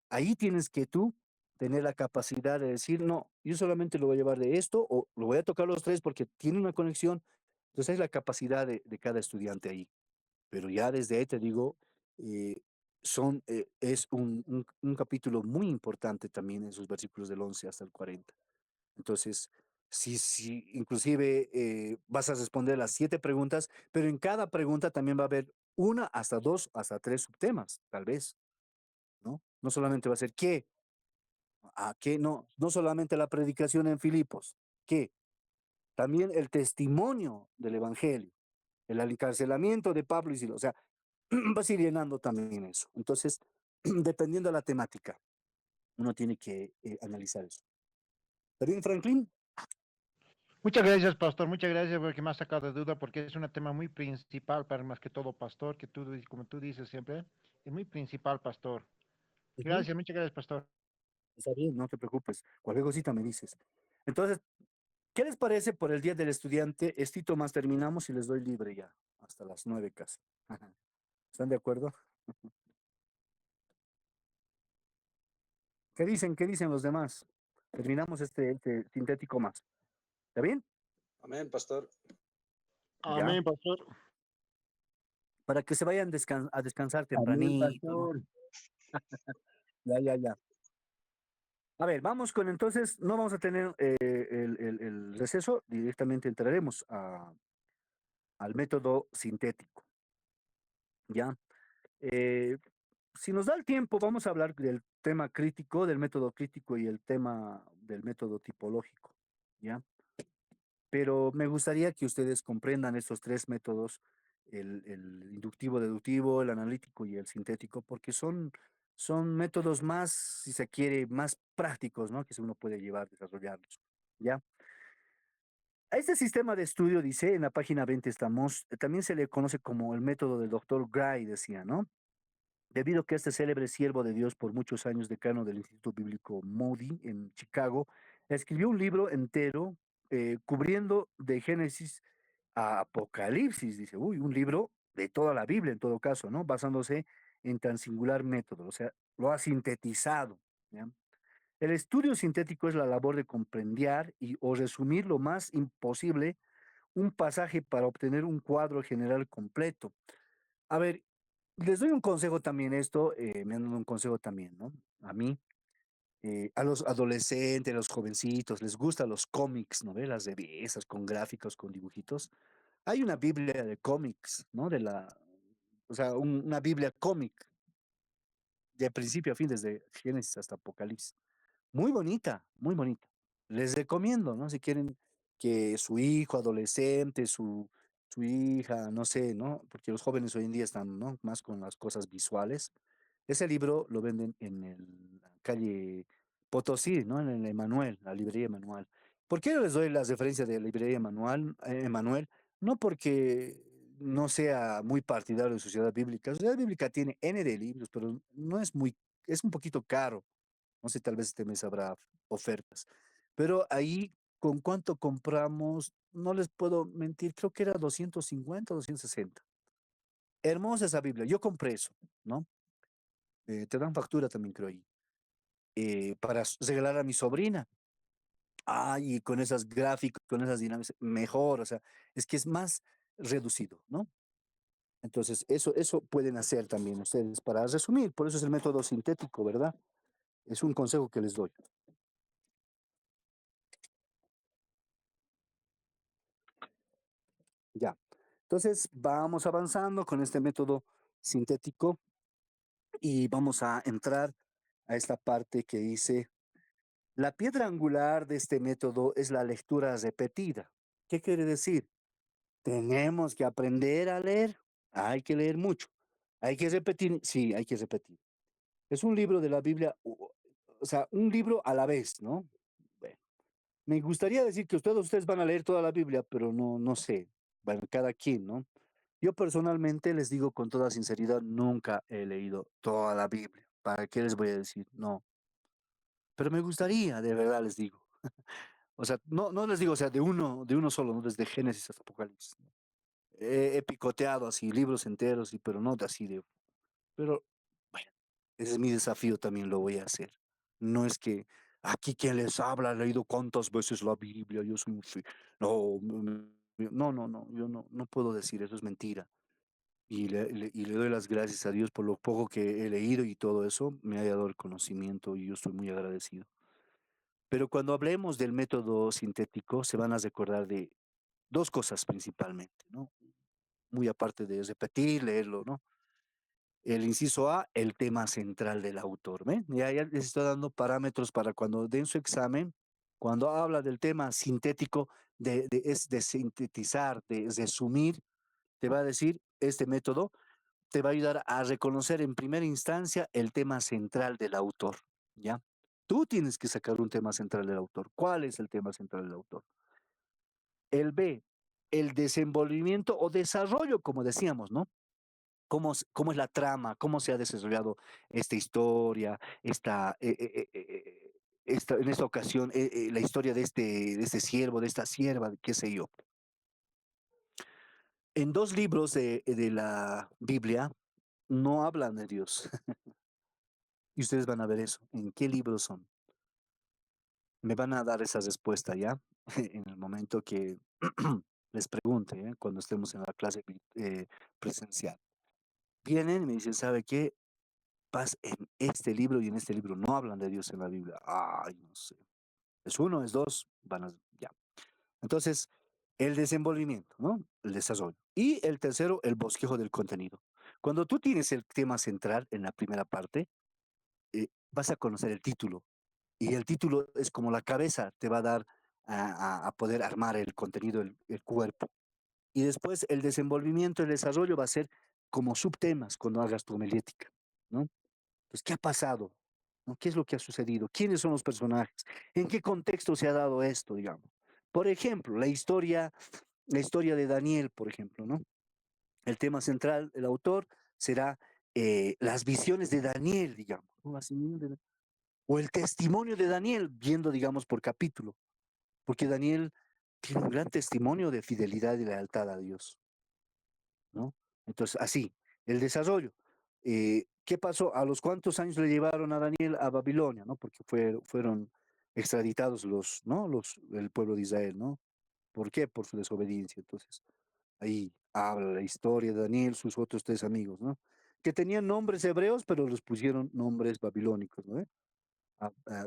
Speaker 1: ahí tienes que tú tener la capacidad de decir, no, yo solamente lo voy a llevar de esto o lo voy a tocar los 3 porque tiene una conexión. Entonces, es la capacidad de cada estudiante ahí. Pero ya desde ahí te digo, eh, es un capítulo muy importante también en sus versículos del 11 hasta el 40. Entonces, sí, inclusive vas a responder las 7 preguntas, pero en cada pregunta también va a haber una hasta 2, hasta 3 subtemas, tal vez, ¿no? No solamente va a ser qué, a qué, no solamente la predicación en Filipos, qué, también el testimonio del Evangelio, el encarcelamiento de Pablo y Silas, o sea, vas a ir llenando también eso. Entonces, dependiendo de la temática, uno tiene que analizar eso. ¿Está bien, Franklin?
Speaker 4: Muchas gracias, pastor. Muchas gracias porque me ha sacado de duda porque es un tema muy principal para más que todo, pastor, que tú, como tú dices siempre, es muy principal, pastor.
Speaker 1: Ujú.
Speaker 4: Gracias, muchas gracias, pastor.
Speaker 1: Está bien, no te preocupes. Cualquier cosita me dices. Entonces, ¿qué les parece por el Día del Estudiante? Estito más terminamos y les doy libre ya, hasta las 9 casi. ¿Están de acuerdo? ¿Qué dicen? ¿Qué dicen los demás? Terminamos este sintético más. ¿Está bien?
Speaker 7: Amén, pastor.
Speaker 1: Ya.
Speaker 4: Amén, pastor.
Speaker 1: Para que se vayan a descansar
Speaker 8: Amén,
Speaker 1: tempranito, ¿no?
Speaker 8: pastor.
Speaker 1: Ya, ya, ya. A ver, vamos con entonces, no vamos a tener el receso, directamente entraremos al método sintético, ¿ya? Eh, si nos da el tiempo, vamos a hablar del tema crítico, del método crítico y el tema del método tipológico, ¿ya? Pero me gustaría que ustedes comprendan estos 3 métodos, el inductivo, deductivo, el analítico y el sintético, porque son métodos más, si se quiere, más prácticos, ¿no? Que uno puede llevar, desarrollarlos, ¿ya? A este sistema de estudio, dice, en la página 20 estamos, también se le conoce como el método del doctor Gray, decía, ¿no? Debido a que este célebre siervo de Dios, por muchos años decano del Instituto Bíblico Moody en Chicago, escribió un libro entero cubriendo de Génesis a Apocalipsis, dice, uy, un libro de toda la Biblia en todo caso, ¿no? Basándose en tan singular método, o sea, lo ha sintetizado, ¿ya? El estudio sintético es la labor de comprender y o resumir lo más imposible un pasaje para obtener un cuadro general completo. A ver, les doy un consejo también esto, me han dado un consejo también, ¿no? A mí, a los adolescentes, a los jovencitos, les gustan los cómics, novelas de bellezas con gráficos, con dibujitos. Hay una Biblia de cómics, ¿no? O sea, una Biblia cómic, de principio a fin, desde Génesis hasta Apocalipsis. Muy bonita, muy bonita. Les recomiendo, ¿no? Si quieren que su hijo adolescente, su hija, no sé, ¿no? Porque los jóvenes hoy en día están, ¿no? Más con las cosas visuales. Ese libro lo venden en la calle Potosí, ¿no? En el Emanuel, la librería Emanuel. ¿Por qué les doy las referencias de la librería Emanuel? No porque no sea muy partidario de Sociedad Bíblica. Sociedad Bíblica tiene N de libros, pero no es muy, es un poquito caro. No sé, tal vez este mes habrá ofertas. Pero ahí, ¿con cuánto compramos? No les puedo mentir, creo que era 250, 260. Hermosa esa Biblia. Yo compré eso, ¿no? Te dan factura también, creo ahí. Para regalar a mi sobrina. Y con esas gráficos, con esas dinámicas, mejor. O sea, es que es más reducido, ¿no? Entonces, eso pueden hacer también ustedes para resumir. Por eso es el método sintético, ¿verdad? Es un consejo que les doy. Ya. Entonces, vamos avanzando con este método sintético y vamos a entrar a esta parte que dice, la piedra angular de este método es la lectura repetida. ¿Qué quiere decir? Tenemos que aprender a leer. Hay que leer mucho. Hay que repetir. Sí, hay que repetir. Es un libro de la Biblia, o sea, un libro a la vez, ¿no? Bueno, me gustaría decir que ustedes van a leer toda la Biblia, pero no, no sé. Bueno, cada quien, ¿no? Yo personalmente les digo con toda sinceridad, nunca he leído toda la Biblia. ¿Para qué les voy a decir? No. Pero me gustaría, de verdad les digo. O sea, no, no les digo, o sea, de uno solo, ¿no? Desde Génesis hasta Apocalipsis. ¿No? He picoteado así libros enteros, pero no de así de. Pero bueno, ese es mi desafío, también lo voy a hacer. No es que aquí quien les habla ha leído cuántas veces la Biblia, yo soy un No, no, no, no, yo no puedo decir eso, es mentira. Y le doy las gracias a Dios por lo poco que he leído y todo eso, me ha dado el conocimiento y yo estoy muy agradecido. Pero cuando hablemos del método sintético, se van a recordar de dos cosas principalmente, ¿no? Muy aparte de repetir, leerlo, ¿no? El inciso A, el tema central del autor, ¿ven? Ya les estoy dando parámetros para cuando den su examen, cuando habla del tema sintético, es de sintetizar, de resumir, te va a decir este método te va a ayudar a reconocer en primera instancia el tema central del autor, ¿ya? Tú tienes que sacar un tema central del autor. ¿Cuál es el tema central del autor? El B, el desenvolvimiento o desarrollo, como decíamos, ¿no? ¿Cómo es la trama? ¿Cómo se ha desarrollado esta historia? En esta ocasión, la historia de este siervo, de esta sierva, qué sé yo. En dos libros de la Biblia no hablan de Dios. Y ustedes van a ver eso. ¿En qué libros son? Me van a dar esa respuesta ya en el momento que les pregunte, cuando estemos en la clase presencial. Vienen y me dicen, ¿sabe qué? En este libro y en este libro no hablan de Dios en la Biblia. Ay, no sé. Es uno, es dos, ya. Entonces, el desenvolvimiento, ¿no? El desarrollo. Y el tercero, el bosquejo del contenido. Cuando tú tienes el tema central en la primera parte, vas a conocer el título. Y el título es como la cabeza, te va a dar a poder armar el contenido, el cuerpo. Y después el desenvolvimiento, el desarrollo va a ser como subtemas cuando hagas tu homilética, ¿no? Entonces, ¿qué ha pasado? ¿No? ¿Qué es lo que ha sucedido? ¿Quiénes son los personajes? ¿En qué contexto se ha dado esto, digamos? Por ejemplo, la historia de Daniel, por ejemplo, ¿no? El tema central, el autor, será las visiones de Daniel, digamos, ¿no? O el testimonio de Daniel, viendo, digamos, por capítulo, porque Daniel tiene un gran testimonio de fidelidad y lealtad a Dios, ¿no? Entonces, así, el desarrollo. ¿Qué pasó? ¿A los cuántos años le llevaron a Daniel a Babilonia, ¿no? Porque fueron extraditados ¿no? El pueblo de Israel, ¿no? ¿Por qué? Por su desobediencia. Entonces, ahí habla la historia de Daniel, sus otros tres amigos, ¿no? Que tenían nombres hebreos, pero los pusieron nombres babilónicos, ¿no?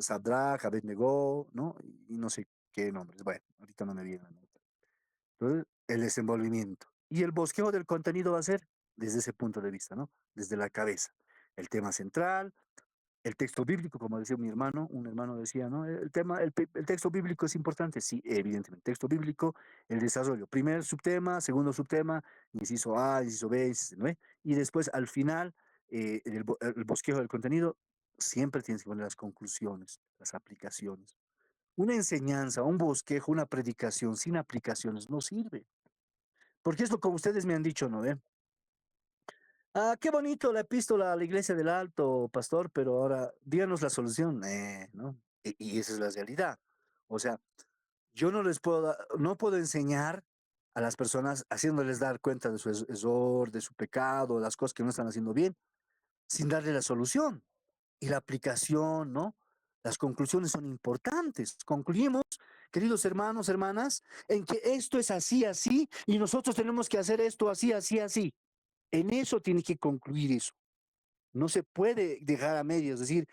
Speaker 1: Sadrach, Abednego, ¿no? Y no sé qué nombres. Bueno, ahorita no me viene a la mente. Entonces, el desenvolvimiento. Y el bosquejo del contenido va a ser desde ese punto de vista, ¿no? Desde la cabeza. El tema central, el texto bíblico, como decía mi hermano, un hermano decía, ¿no? El texto bíblico es importante, sí, evidentemente. Texto bíblico, el desarrollo. Primer subtema, segundo subtema, inciso A, inciso B, inciso, ¿no? Y después, al final, el bosquejo del contenido, siempre tienes que poner las conclusiones, las aplicaciones. Una enseñanza, un bosquejo, una predicación sin aplicaciones no sirve. Porque es lo que ustedes me han dicho, ¿no? Ah, qué bonito la epístola a la iglesia del Alto, pastor, pero ahora díganos la solución, ¿no? Y esa es la realidad. O sea, yo no les puedo, no puedo enseñar a las personas haciéndoles dar cuenta de su error, de su pecado, las cosas que no están haciendo bien, sin darle la solución y la aplicación, ¿no? Las conclusiones son importantes. Concluimos, queridos hermanos, hermanas, en que esto es así, así, y nosotros tenemos que hacer esto así, así, así. En eso tiene que concluir eso. No se puede dejar a medias, decir,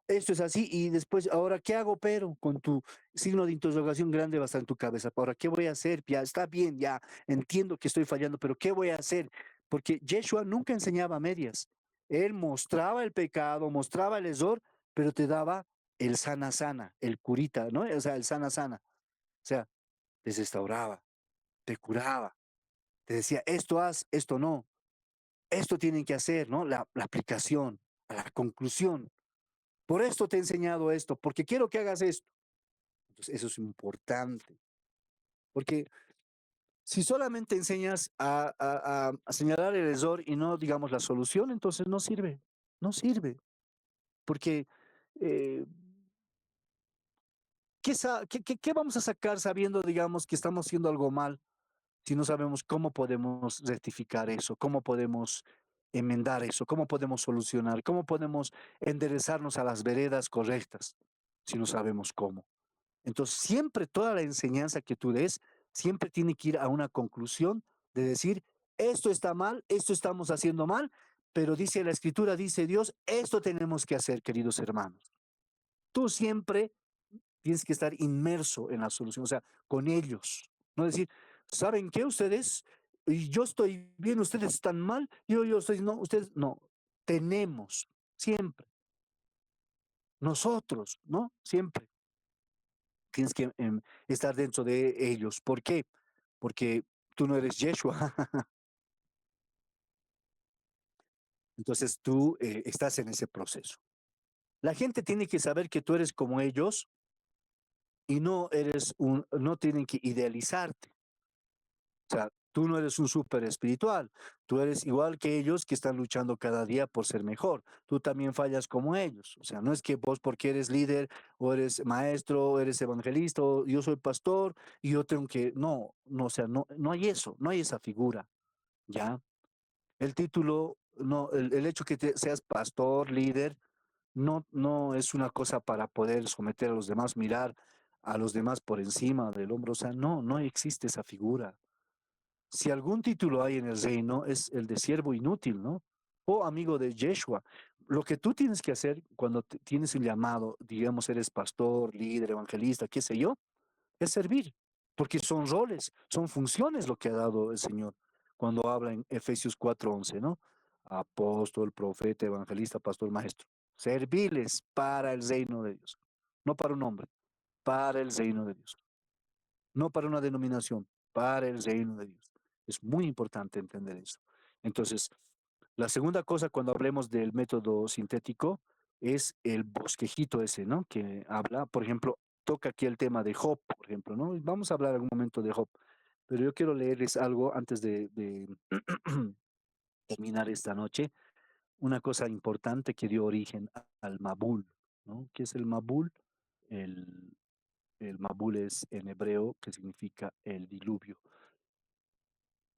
Speaker 1: esto es así y después, ahora, ¿qué hago? Pero con tu signo de interrogación grande va a estar en tu cabeza. Ahora, ¿qué voy a hacer? Ya está bien, ya entiendo que estoy fallando, pero ¿qué voy a hacer? Porque Yeshua nunca enseñaba a medias. Él mostraba el pecado, mostraba el error, pero te daba el sana sana, el curita, ¿no? O sea, el sana sana. O sea, te restauraba, te curaba, te decía, esto haz, esto no, esto tienen que hacer, ¿no? La aplicación, la conclusión. Por esto te he enseñado esto, porque quiero que hagas esto. Entonces, eso es importante, porque si solamente enseñas a señalar el error y no, digamos, la solución, entonces no sirve, no sirve, porque eh, ¿qué vamos a sacar sabiendo, digamos, que estamos haciendo algo mal si no sabemos cómo podemos rectificar eso, cómo podemos enmendar eso, cómo podemos solucionar, cómo podemos enderezarnos a las veredas correctas si no sabemos cómo? Entonces, siempre toda la enseñanza que tú des, siempre tiene que ir a una conclusión de decir, esto está mal, esto estamos haciendo mal, pero dice la escritura, dice Dios, esto tenemos que hacer, queridos hermanos. Tú siempre tienes que estar inmerso en la solución, o sea, con ellos. No decir, ¿saben qué ustedes? Y yo estoy bien, ustedes están mal, yo estoy, no, ustedes, no, tenemos, siempre, nosotros, ¿no? Siempre tienes que estar dentro de ellos. ¿Por qué? Porque tú no eres Yeshua. Entonces tú estás en ese proceso. La gente tiene que saber que tú eres como ellos y no tienen que idealizarte. O sea, tú no eres un súper espiritual. Tú eres igual que ellos que están luchando cada día por ser mejor. Tú también fallas como ellos. O sea, no es que vos porque eres líder o eres maestro o eres evangelista o yo soy pastor y yo tengo que... No, no, o sea, no hay eso, no hay esa figura, ¿ya? El título, no, el hecho que seas pastor, líder, no es una cosa para poder someter a los demás, mirar a los demás por encima del hombro. O sea, no existe esa figura. Si algún título hay en el reino es el de siervo inútil, ¿no? O amigo de Yeshua. Lo que tú tienes que hacer cuando tienes un llamado, digamos, eres pastor, líder, evangelista, qué sé yo, es servir, porque son roles, son funciones lo que ha dado el Señor cuando habla en Efesios 4:11, ¿no? Apóstol, profeta, evangelista, pastor, maestro. Serviles para el reino de Dios, no para un hombre, para el reino de Dios, no para una denominación, para el reino de Dios. Es muy importante entender eso. Entonces, la segunda cosa cuando hablemos del método sintético es el bosquejito ese, ¿no? Que habla, por ejemplo, toca aquí el tema de Job, por ejemplo, ¿no? Vamos a hablar algún momento de Job, pero yo quiero leerles algo antes de terminar esta noche, una cosa importante que dio origen al Mabul, ¿no? ¿Qué es el Mabul? El, el Mabul es en hebreo que significa el diluvio.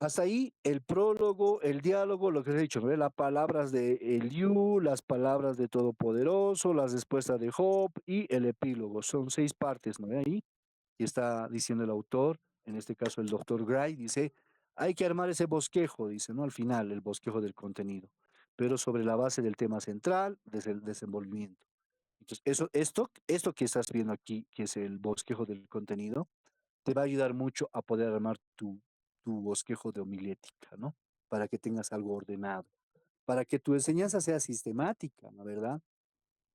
Speaker 1: Hasta ahí el prólogo, el diálogo, lo que he dicho, ¿no? Las palabras de Eliú, las palabras de Todopoderoso, las respuestas de Job y el epílogo. Son 6 partes, ¿no? Ahí y está diciendo el autor, en este caso el doctor Gray, dice, Hay que armar ese bosquejo, dice, ¿no? Al final, el bosquejo del contenido, pero sobre la base del tema central, desde el desenvolvimiento. Entonces, esto que estás viendo aquí, que es el bosquejo del contenido, te va a ayudar mucho a poder armar tu bosquejo de homilética, ¿no? Para que tengas algo ordenado, para que tu enseñanza sea sistemática, ¿no? ¿Verdad?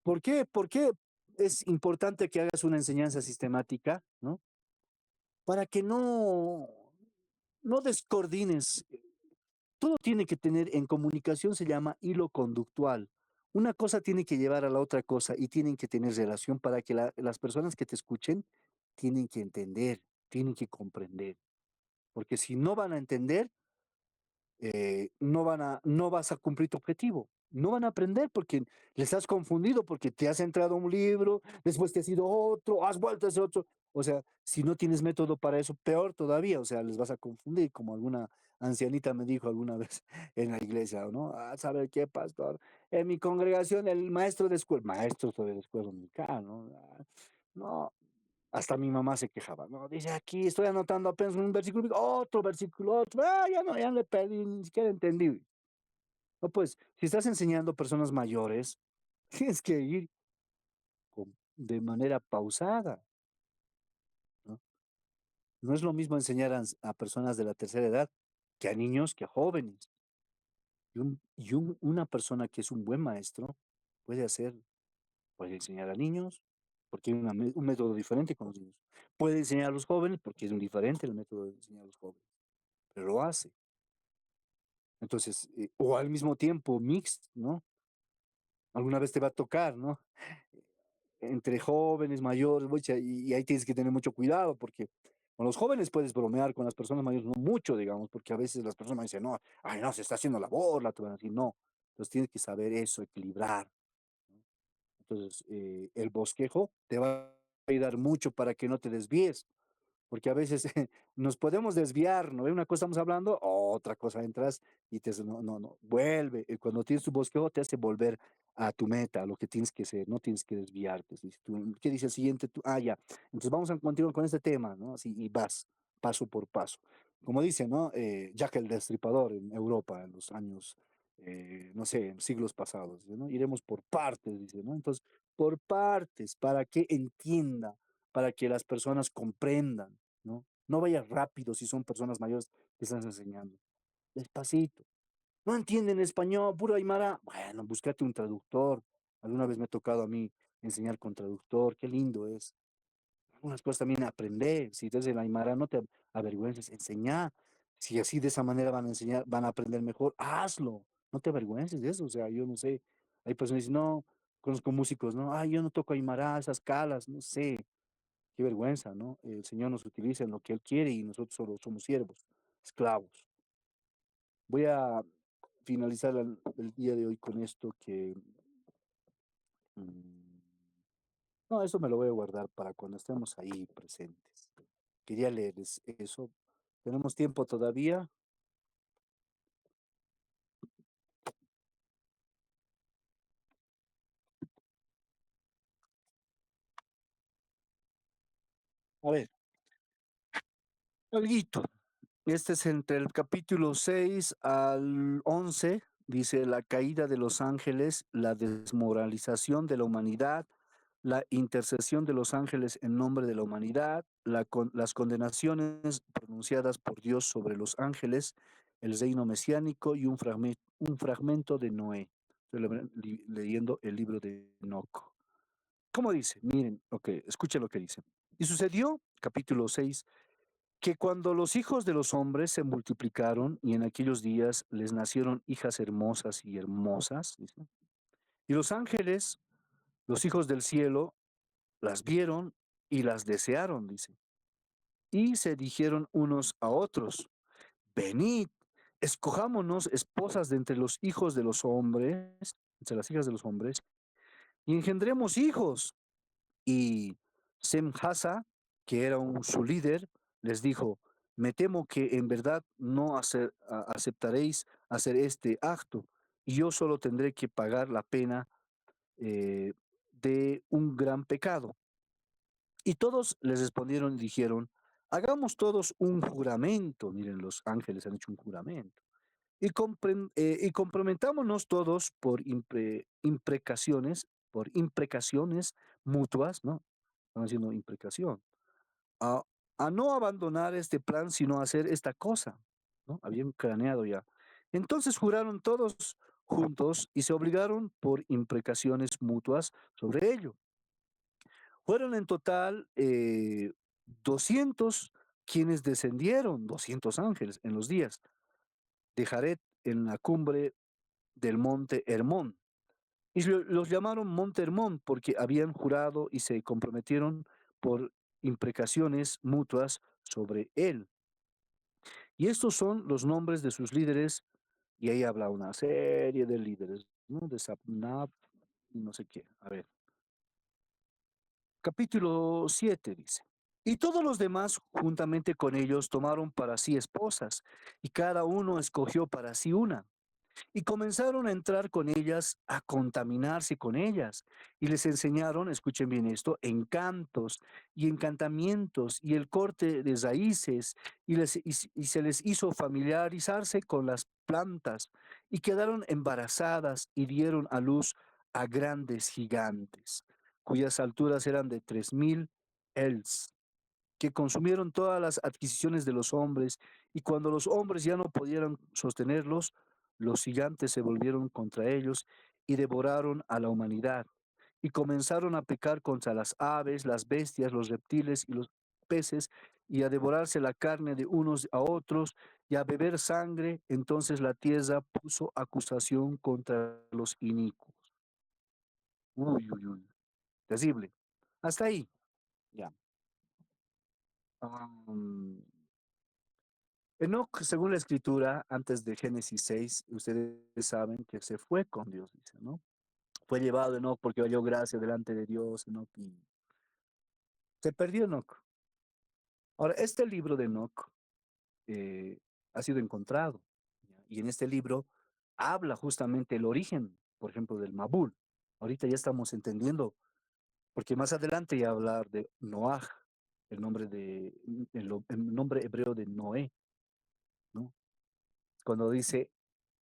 Speaker 1: ¿Por qué? ¿Por qué es importante que hagas una enseñanza sistemática, ¿no? Para que no descoordines. Todo tiene que tener, en comunicación se llama hilo conductual. Una cosa tiene que llevar a la otra cosa y tienen que tener relación para que las personas que te escuchen tienen que entender, tienen que comprender. Porque si no van a entender, no vas a cumplir tu objetivo. No van a aprender porque les has confundido, porque te has entrado a un libro, después te has ido a otro, has vuelto a ese otro. O sea, si no tienes método para eso, peor todavía, o sea, les vas a confundir, como alguna ancianita me dijo alguna vez en la iglesia, ¿no? A saber qué, pastor. En mi congregación, el maestro de la escuela dominical, ¿no? No, hasta mi mamá se quejaba, ¿no? Dice, aquí estoy anotando apenas un versículo, otro versículo, otro, ya le perdí, ni siquiera entendí. No, pues, si estás enseñando a personas mayores, tienes que ir de manera pausada, ¿no? No es lo mismo enseñar a personas de la tercera edad que a niños, que a jóvenes. Una persona que es un buen maestro puede puede enseñar a niños, porque hay un método diferente con los niños. Puede enseñar a los jóvenes, porque es un diferente el método de enseñar a los jóvenes, pero lo hace. Entonces, o al mismo tiempo, mixto, ¿no? Alguna vez te va a tocar, ¿no? Entre jóvenes, mayores, pucha, y ahí tienes que tener mucho cuidado, porque con los jóvenes puedes bromear, con las personas mayores no mucho, digamos, porque a veces las personas dicen, no, ay, no, se está haciendo la burla, te van a decir, no. Entonces tienes que saber eso, equilibrar, ¿no? Entonces, el bosquejo te va a ayudar mucho para que no te desvíes, porque a veces nos podemos desviar, ¿no? De una cosa estamos hablando, otra cosa entras y te no, vuelve. Cuando tienes tu bosquejo te hace volver a tu meta, a lo que tienes que ser, no tienes que desviarte. Dices tú, ¿qué dice el siguiente? Ya. Entonces vamos a continuar con este tema, ¿no? Así, y vas paso por paso. Como dice, ¿no? Jack el Destripador en Europa en los años, no sé, en siglos pasados, ¿no? Iremos por partes, dice, ¿no? Entonces, por partes, para que entienda, para que las personas comprendan, ¿no? No vayas rápido si son personas mayores que estás enseñando. Despacito. No entienden español, puro aymara. Bueno, búscate un traductor. Alguna vez me ha tocado a mí enseñar con traductor. Qué lindo es. Algunas cosas también aprender. Si eres el aymara, no te avergüences. Enseñar. Si así de esa manera van a enseñar, van a aprender mejor, hazlo. No te avergüences de eso. O sea, yo no sé. Hay personas que dicen, no, conozco músicos, no, ay, yo no toco aymara, esas calas, no sé. Qué vergüenza, ¿no? El Señor nos utiliza en lo que Él quiere y nosotros solo somos siervos, esclavos. Voy a finalizar el día de hoy con esto que... mm, no, eso me lo voy a guardar para cuando estemos ahí presentes. Quería leerles eso. ¿Tenemos tiempo todavía? A ver, alguito. Este es entre el capítulo 6 al 11. Dice la caída de los ángeles, la desmoralización de la humanidad, la intercesión de los ángeles en nombre de la humanidad, las condenaciones pronunciadas por Dios sobre los ángeles, el reino mesiánico y un fragmento de Noé. Estoy leyendo el libro de Enoch. ¿Cómo dice? Miren, escuchen lo que dice. Y sucedió, capítulo 6, que cuando los hijos de los hombres se multiplicaron y en aquellos días les nacieron hijas hermosas y hermosas, dice, y los ángeles, los hijos del cielo, las vieron y las desearon, dice. Y se dijeron unos a otros, venid, escojámonos esposas de entre los hijos de los hombres, entre las hijas de los hombres, y engendremos hijos. Y Semhasa, que era su líder, les dijo, me temo que en verdad no aceptaréis hacer este acto, y yo solo tendré que pagar la pena de un gran pecado. Y todos les respondieron y dijeron, hagamos todos un juramento, miren, los ángeles han hecho un juramento, y comprometámonos todos por imprecaciones mutuas, ¿no? Están haciendo imprecación, a, a no abandonar este plan, sino a hacer esta cosa, ¿no? Habían craneado ya. Entonces juraron todos juntos y se obligaron por imprecaciones mutuas sobre ello. Fueron en total 200 quienes descendieron, 200 ángeles en los días de Jared en la cumbre del monte Hermón. Y los llamaron Monte Hermón porque habían jurado y se comprometieron por imprecaciones mutuas sobre él. Y estos son los nombres de sus líderes, y ahí habla una serie de líderes, ¿no? De Sapnap, no sé qué. A ver, capítulo 7 dice. Y todos los demás, juntamente con ellos, tomaron para sí esposas, y cada uno escogió para sí una. Y comenzaron a entrar con ellas, a contaminarse con ellas. Y les enseñaron, escuchen bien esto, encantos y encantamientos y el corte de raíces. Y se les hizo familiarizarse con las plantas. Y quedaron embarazadas y dieron a luz a grandes gigantes, cuyas alturas eran de 3000 els, que consumieron todas las adquisiciones de los hombres, y cuando los hombres ya no pudieron sostenerlos, los gigantes se volvieron contra ellos y devoraron a la humanidad, y comenzaron a pecar contra las aves, las bestias, los reptiles y los peces, y a devorarse la carne de unos a otros, y a beber sangre. Entonces la tierra puso acusación contra los inicuos. Uy, uy, uy, terrible. Hasta ahí, ya. Am, Enoc, según la escritura, antes de Génesis 6, ustedes saben que se fue con Dios, dice, ¿no? Fue llevado Enoc porque halló gracia delante de Dios, Enoc, y se perdió Enoc. Ahora, este libro de Enoc eh, ha sido encontrado, ¿ya? Y en este libro habla justamente el origen, por ejemplo, del Mabul. Ahorita ya estamos entendiendo, porque más adelante ya va a hablar de Noaj, el nombre hebreo de Noé, ¿no? Cuando dice,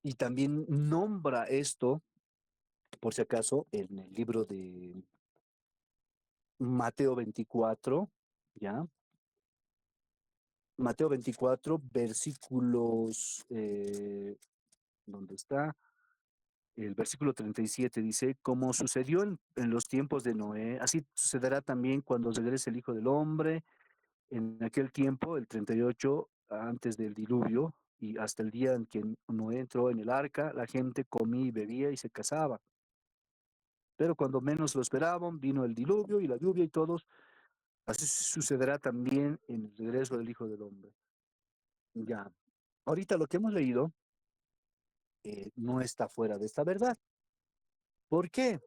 Speaker 1: y también nombra esto, por si acaso, en el libro de Mateo 24, ¿ya? Mateo 24, versículos, ¿dónde está? El versículo 37 dice, como sucedió en los tiempos de Noé, así sucederá también cuando regrese el Hijo del Hombre. En aquel tiempo, el 38 antes del diluvio, y hasta el día en que Noé entró en el arca, la gente comía y bebía y se casaba. Pero cuando menos lo esperaban, vino el diluvio y la lluvia y todos. Así sucederá también en el regreso del Hijo del Hombre. Ya. Ahorita lo que hemos leído no está fuera de esta verdad. ¿Por qué?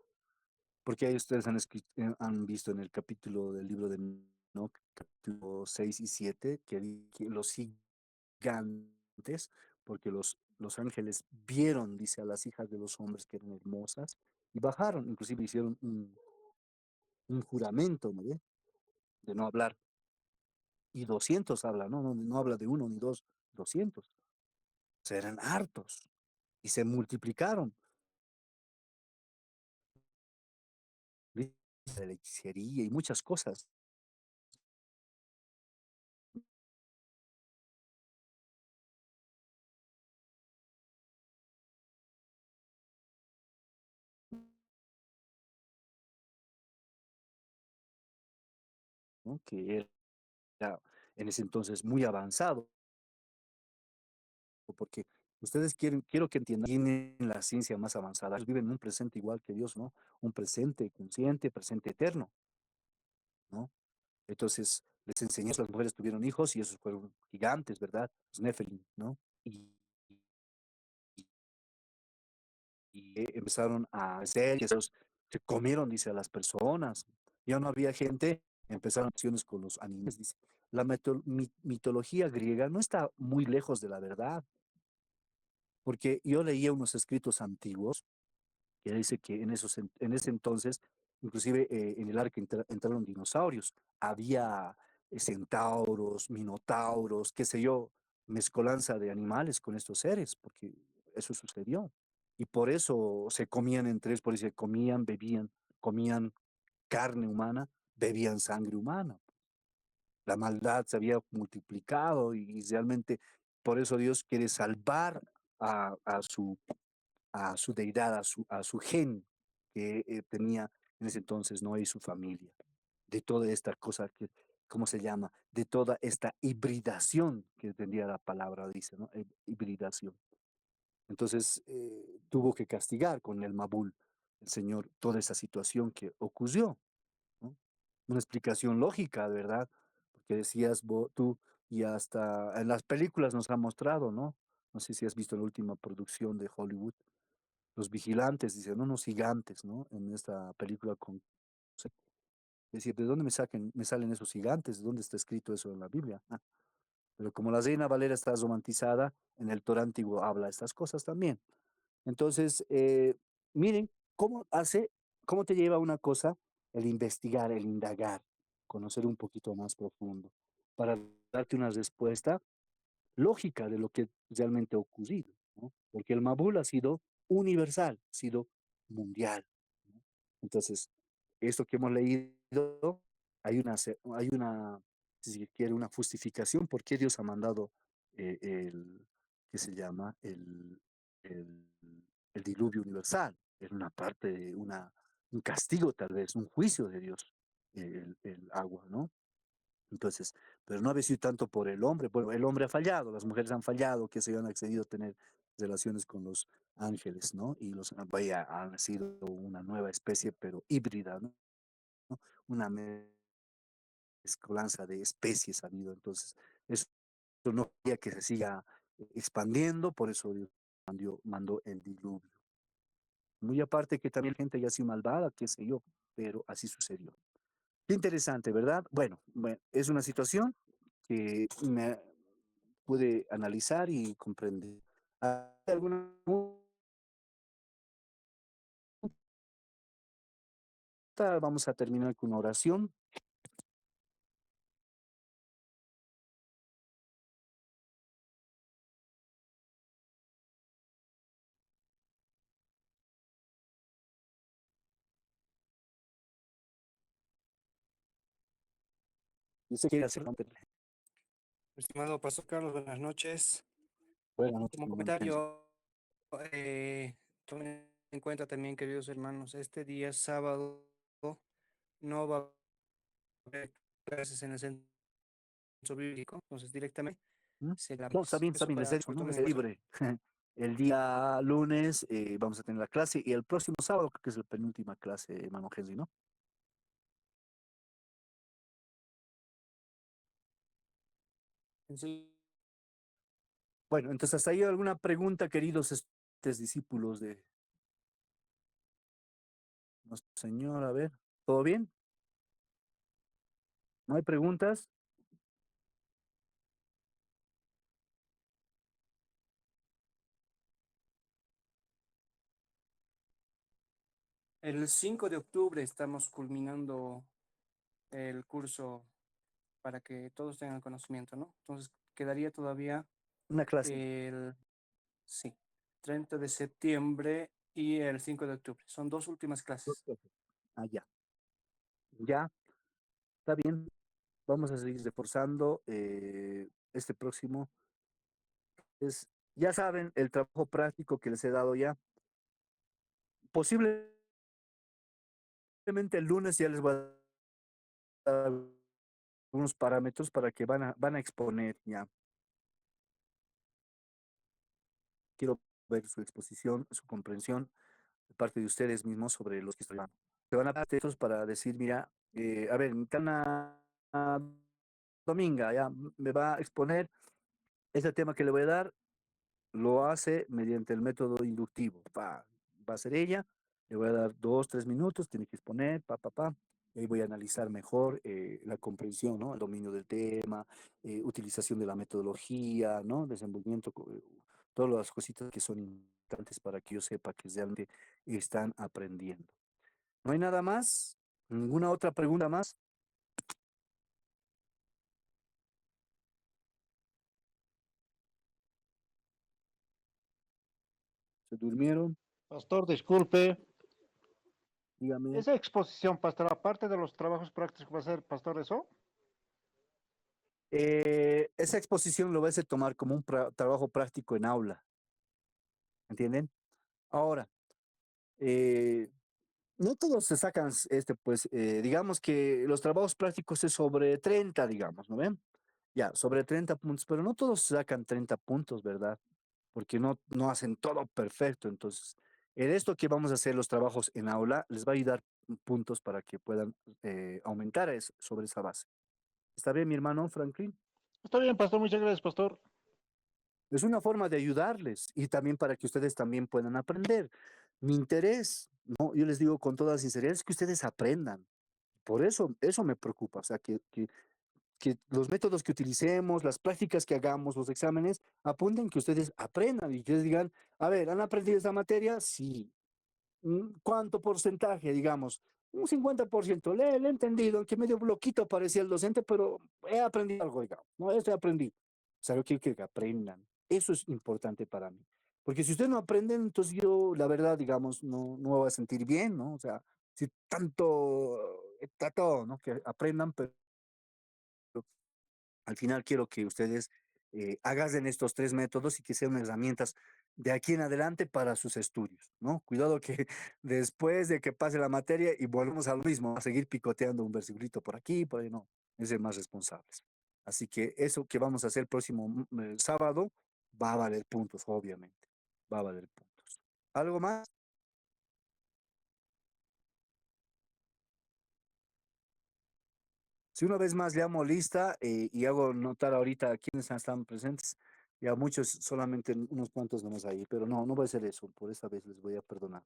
Speaker 1: Porque ahí ustedes han visto en el capítulo del libro de Enoch, capítulo 6 y 7, que los gigantes, porque los ángeles vieron, dice, a las hijas de los hombres que eran hermosas, y bajaron, inclusive hicieron un juramento, ¿no ve? De no hablar. Y 200 habla, no habla de uno ni dos, 200. O sea, eran hartos y se multiplicaron. ¿Viste? De la hechicería y muchas cosas, ¿no? Que era en ese entonces muy avanzado, porque ustedes quiero que entiendan, tienen la ciencia más avanzada, ellos viven un presente igual que Dios, ¿no? Un presente consciente, presente eterno, ¿no? Entonces, les enseñó, las mujeres tuvieron hijos y esos fueron gigantes, ¿verdad? Los Nephilim, ¿no? Y empezaron a hacer, y esos se comieron, dice, a las personas. Ya no había gente, empezaron acciones con los animales, dice. La mitología griega no está muy lejos de la verdad, porque yo leía unos escritos antiguos que dice que en ese entonces, inclusive en el arca entraron dinosaurios, había centauros, minotauros, qué sé yo, mezcolanza de animales con estos seres, porque eso sucedió. Y por eso se comían entre ellos, por eso se comían, bebían, comían carne humana, bebían sangre humana. La maldad se había multiplicado y realmente por eso Dios quiere salvar a, a su, a su deidad, a su gen que tenía en ese entonces Noé y su familia, de toda esta cosa que, ¿cómo se llama? De toda esta hibridación que tendría la palabra, dice, ¿no? Hibridación. Entonces tuvo que castigar con el Mabul, el Señor, toda esa situación que ocurrió, ¿no? Una explicación lógica, ¿verdad? Porque decías tú, y hasta en las películas nos ha mostrado, ¿no? No sé si has visto la última producción de Hollywood, los vigilantes, dicen, unos gigantes, ¿no? En esta película con... Decir, ¿de dónde me salen esos gigantes? ¿De dónde está escrito eso en la Biblia? Ah, pero como la Reina Valera está romantizada, en el Torah antiguo habla estas cosas también. Entonces, miren cómo te lleva una cosa el investigar, el indagar, conocer un poquito más profundo, para darte una respuesta lógica de lo que realmente ha ocurrido, ¿no? Porque el Mabul ha sido universal, ha sido mundial, ¿no? Entonces, esto que hemos leído, hay una, si se quiere, una justificación por qué Dios ha mandado ¿qué se llama? El, el diluvio universal. Es una parte de un castigo tal vez, un juicio de Dios, el agua, ¿no? Entonces, pero no había sido tanto por el hombre. Bueno, el hombre ha fallado, las mujeres han fallado, que se han accedido a tener relaciones con los ángeles, ¿no? Y vaya, han sido una nueva especie, pero híbrida, ¿no? Una mezcolanza de especies ha habido. Entonces, eso no quería que se siga expandiendo, por eso Dios mandó el diluvio. Muy aparte que también gente ya ha sido malvada, qué sé yo, pero así sucedió. Qué interesante, ¿verdad? Bueno, es una situación que me pude analizar y comprender. ¿Hay alguna pregunta? Vamos a terminar con una oración. Yo sé que hacer
Speaker 5: Estimado Pastor Carlos, buenas noches.
Speaker 1: buenas noches,
Speaker 5: Como
Speaker 1: hermano Henry.
Speaker 5: comentario, tomen en cuenta también, queridos hermanos, este día sábado no va a haber clases en el centro bíblico, entonces directamente
Speaker 1: ¿Mm?
Speaker 5: será
Speaker 1: No, está
Speaker 5: eso
Speaker 1: bien, les
Speaker 5: para
Speaker 1: he dicho,
Speaker 5: que lo
Speaker 1: ¿no?
Speaker 5: tomen
Speaker 1: Es
Speaker 5: en cuenta.
Speaker 1: libre. El día lunes vamos a tener la clase y el próximo sábado, creo que es la penúltima clase, hermano Henry, ¿no?
Speaker 5: Sí,
Speaker 1: Bueno, entonces hasta ahí alguna pregunta, queridos discípulos de nuestro Señor. A ver, ¿todo bien? ¿No hay preguntas?
Speaker 5: el 5 de octubre estamos culminando el curso para que todos tengan conocimiento, ¿no? Entonces quedaría todavía
Speaker 1: Una clase.
Speaker 5: el, sí, 30 de septiembre y el 5 de octubre. Son dos últimas clases.
Speaker 1: Ah, ya. Ya, está bien. Vamos a seguir reforzando este próximo. Ya saben, el trabajo práctico que les he dado ya. Posiblemente el lunes ya les voy a dar algunos parámetros para que van a exponer ya. Quiero ver su exposición, su comprensión de parte de ustedes mismos sobre los que estoy hablando. Se van a dar textos para decir, mira, a ver, Cana Dominga ya me va a exponer ese tema que le voy a dar, lo hace mediante el método inductivo. Va a ser ella, le voy a dar 2, 3 minutos, tiene que exponer, y ahí voy a analizar mejor la comprensión, ¿no? El dominio del tema, utilización de la metodología, ¿no? Desenvolvimiento, todas las cositas que son importantes para que yo sepa que realmente están aprendiendo. ¿No hay nada más? ¿Ninguna otra pregunta más? ¿Se durmieron?
Speaker 4: Pastor, disculpe.
Speaker 1: Dígame.
Speaker 4: Esa exposición, pastor, aparte de los trabajos prácticos que va a hacer, pastor, eso.
Speaker 1: Esa exposición lo vas a tomar como un trabajo práctico en aula, ¿entienden? Ahora, eh, no todos se sacan, pues, digamos que los trabajos prácticos es sobre 30, digamos, ¿no ven? Ya, sobre 30 puntos, pero no todos sacan 30 puntos, ¿verdad? Porque no hacen todo perfecto. Entonces, en esto que vamos a hacer los trabajos en aula, les va a ayudar puntos para que puedan aumentar sobre esa base. ¿Está bien, mi hermano Franklin?
Speaker 4: Está bien, pastor, muchas gracias, pastor.
Speaker 1: Es una forma de ayudarles y también para que ustedes también puedan aprender. Mi interés, no, yo les digo con toda sinceridad, es que ustedes aprendan. Por eso me preocupa, o sea, que los métodos que utilicemos, las prácticas que hagamos, los exámenes, apunten que ustedes aprendan y que ustedes digan, a ver, ¿han aprendido esta materia? Sí. ¿Cuánto porcentaje, digamos? Un 50%. Le he entendido, aunque medio bloquito parecía el docente, pero he aprendido algo, digamos. No, esto he aprendido. O sea, yo quiero que aprendan. Eso es importante para mí. Porque si ustedes no aprenden, entonces yo, la verdad, digamos, no me voy a sentir bien, ¿no? O sea, si tanto he tratado, ¿no? Que aprendan, pero al final quiero que ustedes hagan estos tres métodos y que sean herramientas de aquí en adelante para sus estudios, ¿no? Cuidado que después de que pase la materia y volvemos a lo mismo, a seguir picoteando un versiculito por aquí, por ahí, no, es ser más responsables. Así que eso que vamos a hacer el próximo sábado va a valer puntos, obviamente, va a valer puntos. ¿Algo más? Si una vez más le llamo lista y hago notar ahorita a quienes están presentes, ya muchos, solamente unos cuantos nomás ahí, pero no voy a hacer eso, por esta vez les voy a perdonar.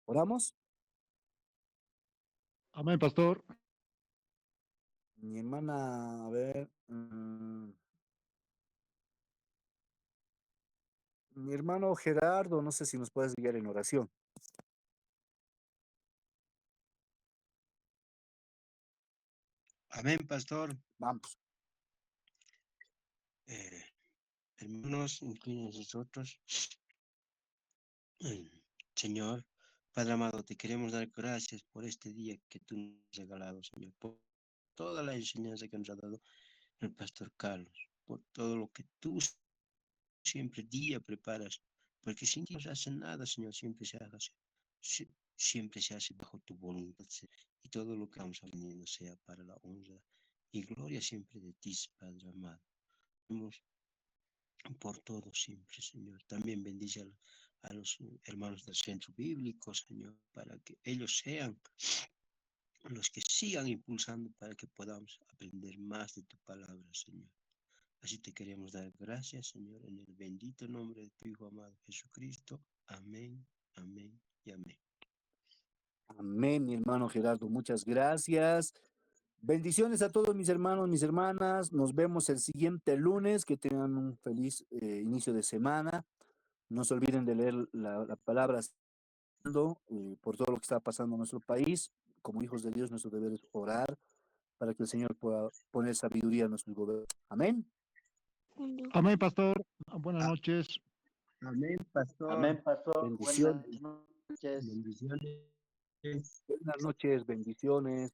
Speaker 1: ¿Oramos?
Speaker 4: Amén, pastor.
Speaker 1: Mi hermana, a ver, mi hermano Gerardo, no sé si nos puedes guiar en oración.
Speaker 9: Amén, pastor.
Speaker 1: Vamos.
Speaker 9: Hermanos, inclinen sus rostros. Señor, Padre amado, te queremos dar gracias por este día que tú nos has regalado, Señor, por toda la enseñanza que nos ha dado el pastor Carlos, por todo lo que tú siempre día preparas, porque sin ti no se hace nada, Señor, siempre se hace bajo tu voluntad, y todo lo que vamos aprendiendo sea para la honra y gloria siempre de ti, Padre amado. Por todo siempre, Señor. También bendice a los hermanos del centro bíblico, Señor, para que ellos sean los que sigan impulsando para que podamos aprender más de tu palabra, Señor. Así te queremos dar gracias, Señor, en el bendito nombre de tu Hijo amado Jesucristo. Amén, amén y amén.
Speaker 1: Amén, mi hermano Gerardo, muchas gracias. Bendiciones a todos mis hermanos, mis hermanas. Nos vemos el siguiente lunes. Que tengan un feliz inicio de semana. No se olviden de leer la palabra por todo lo que está pasando en nuestro país. Como hijos de Dios, nuestro deber es orar para que el Señor pueda poner sabiduría en nuestro gobierno. Amén.
Speaker 4: Amén, pastor. Buenas noches.
Speaker 9: Amén, pastor.
Speaker 8: Amén, pastor.
Speaker 1: Bendiciones.
Speaker 8: Buenas noches.
Speaker 9: Bendiciones.
Speaker 1: Buenas noches, bendiciones.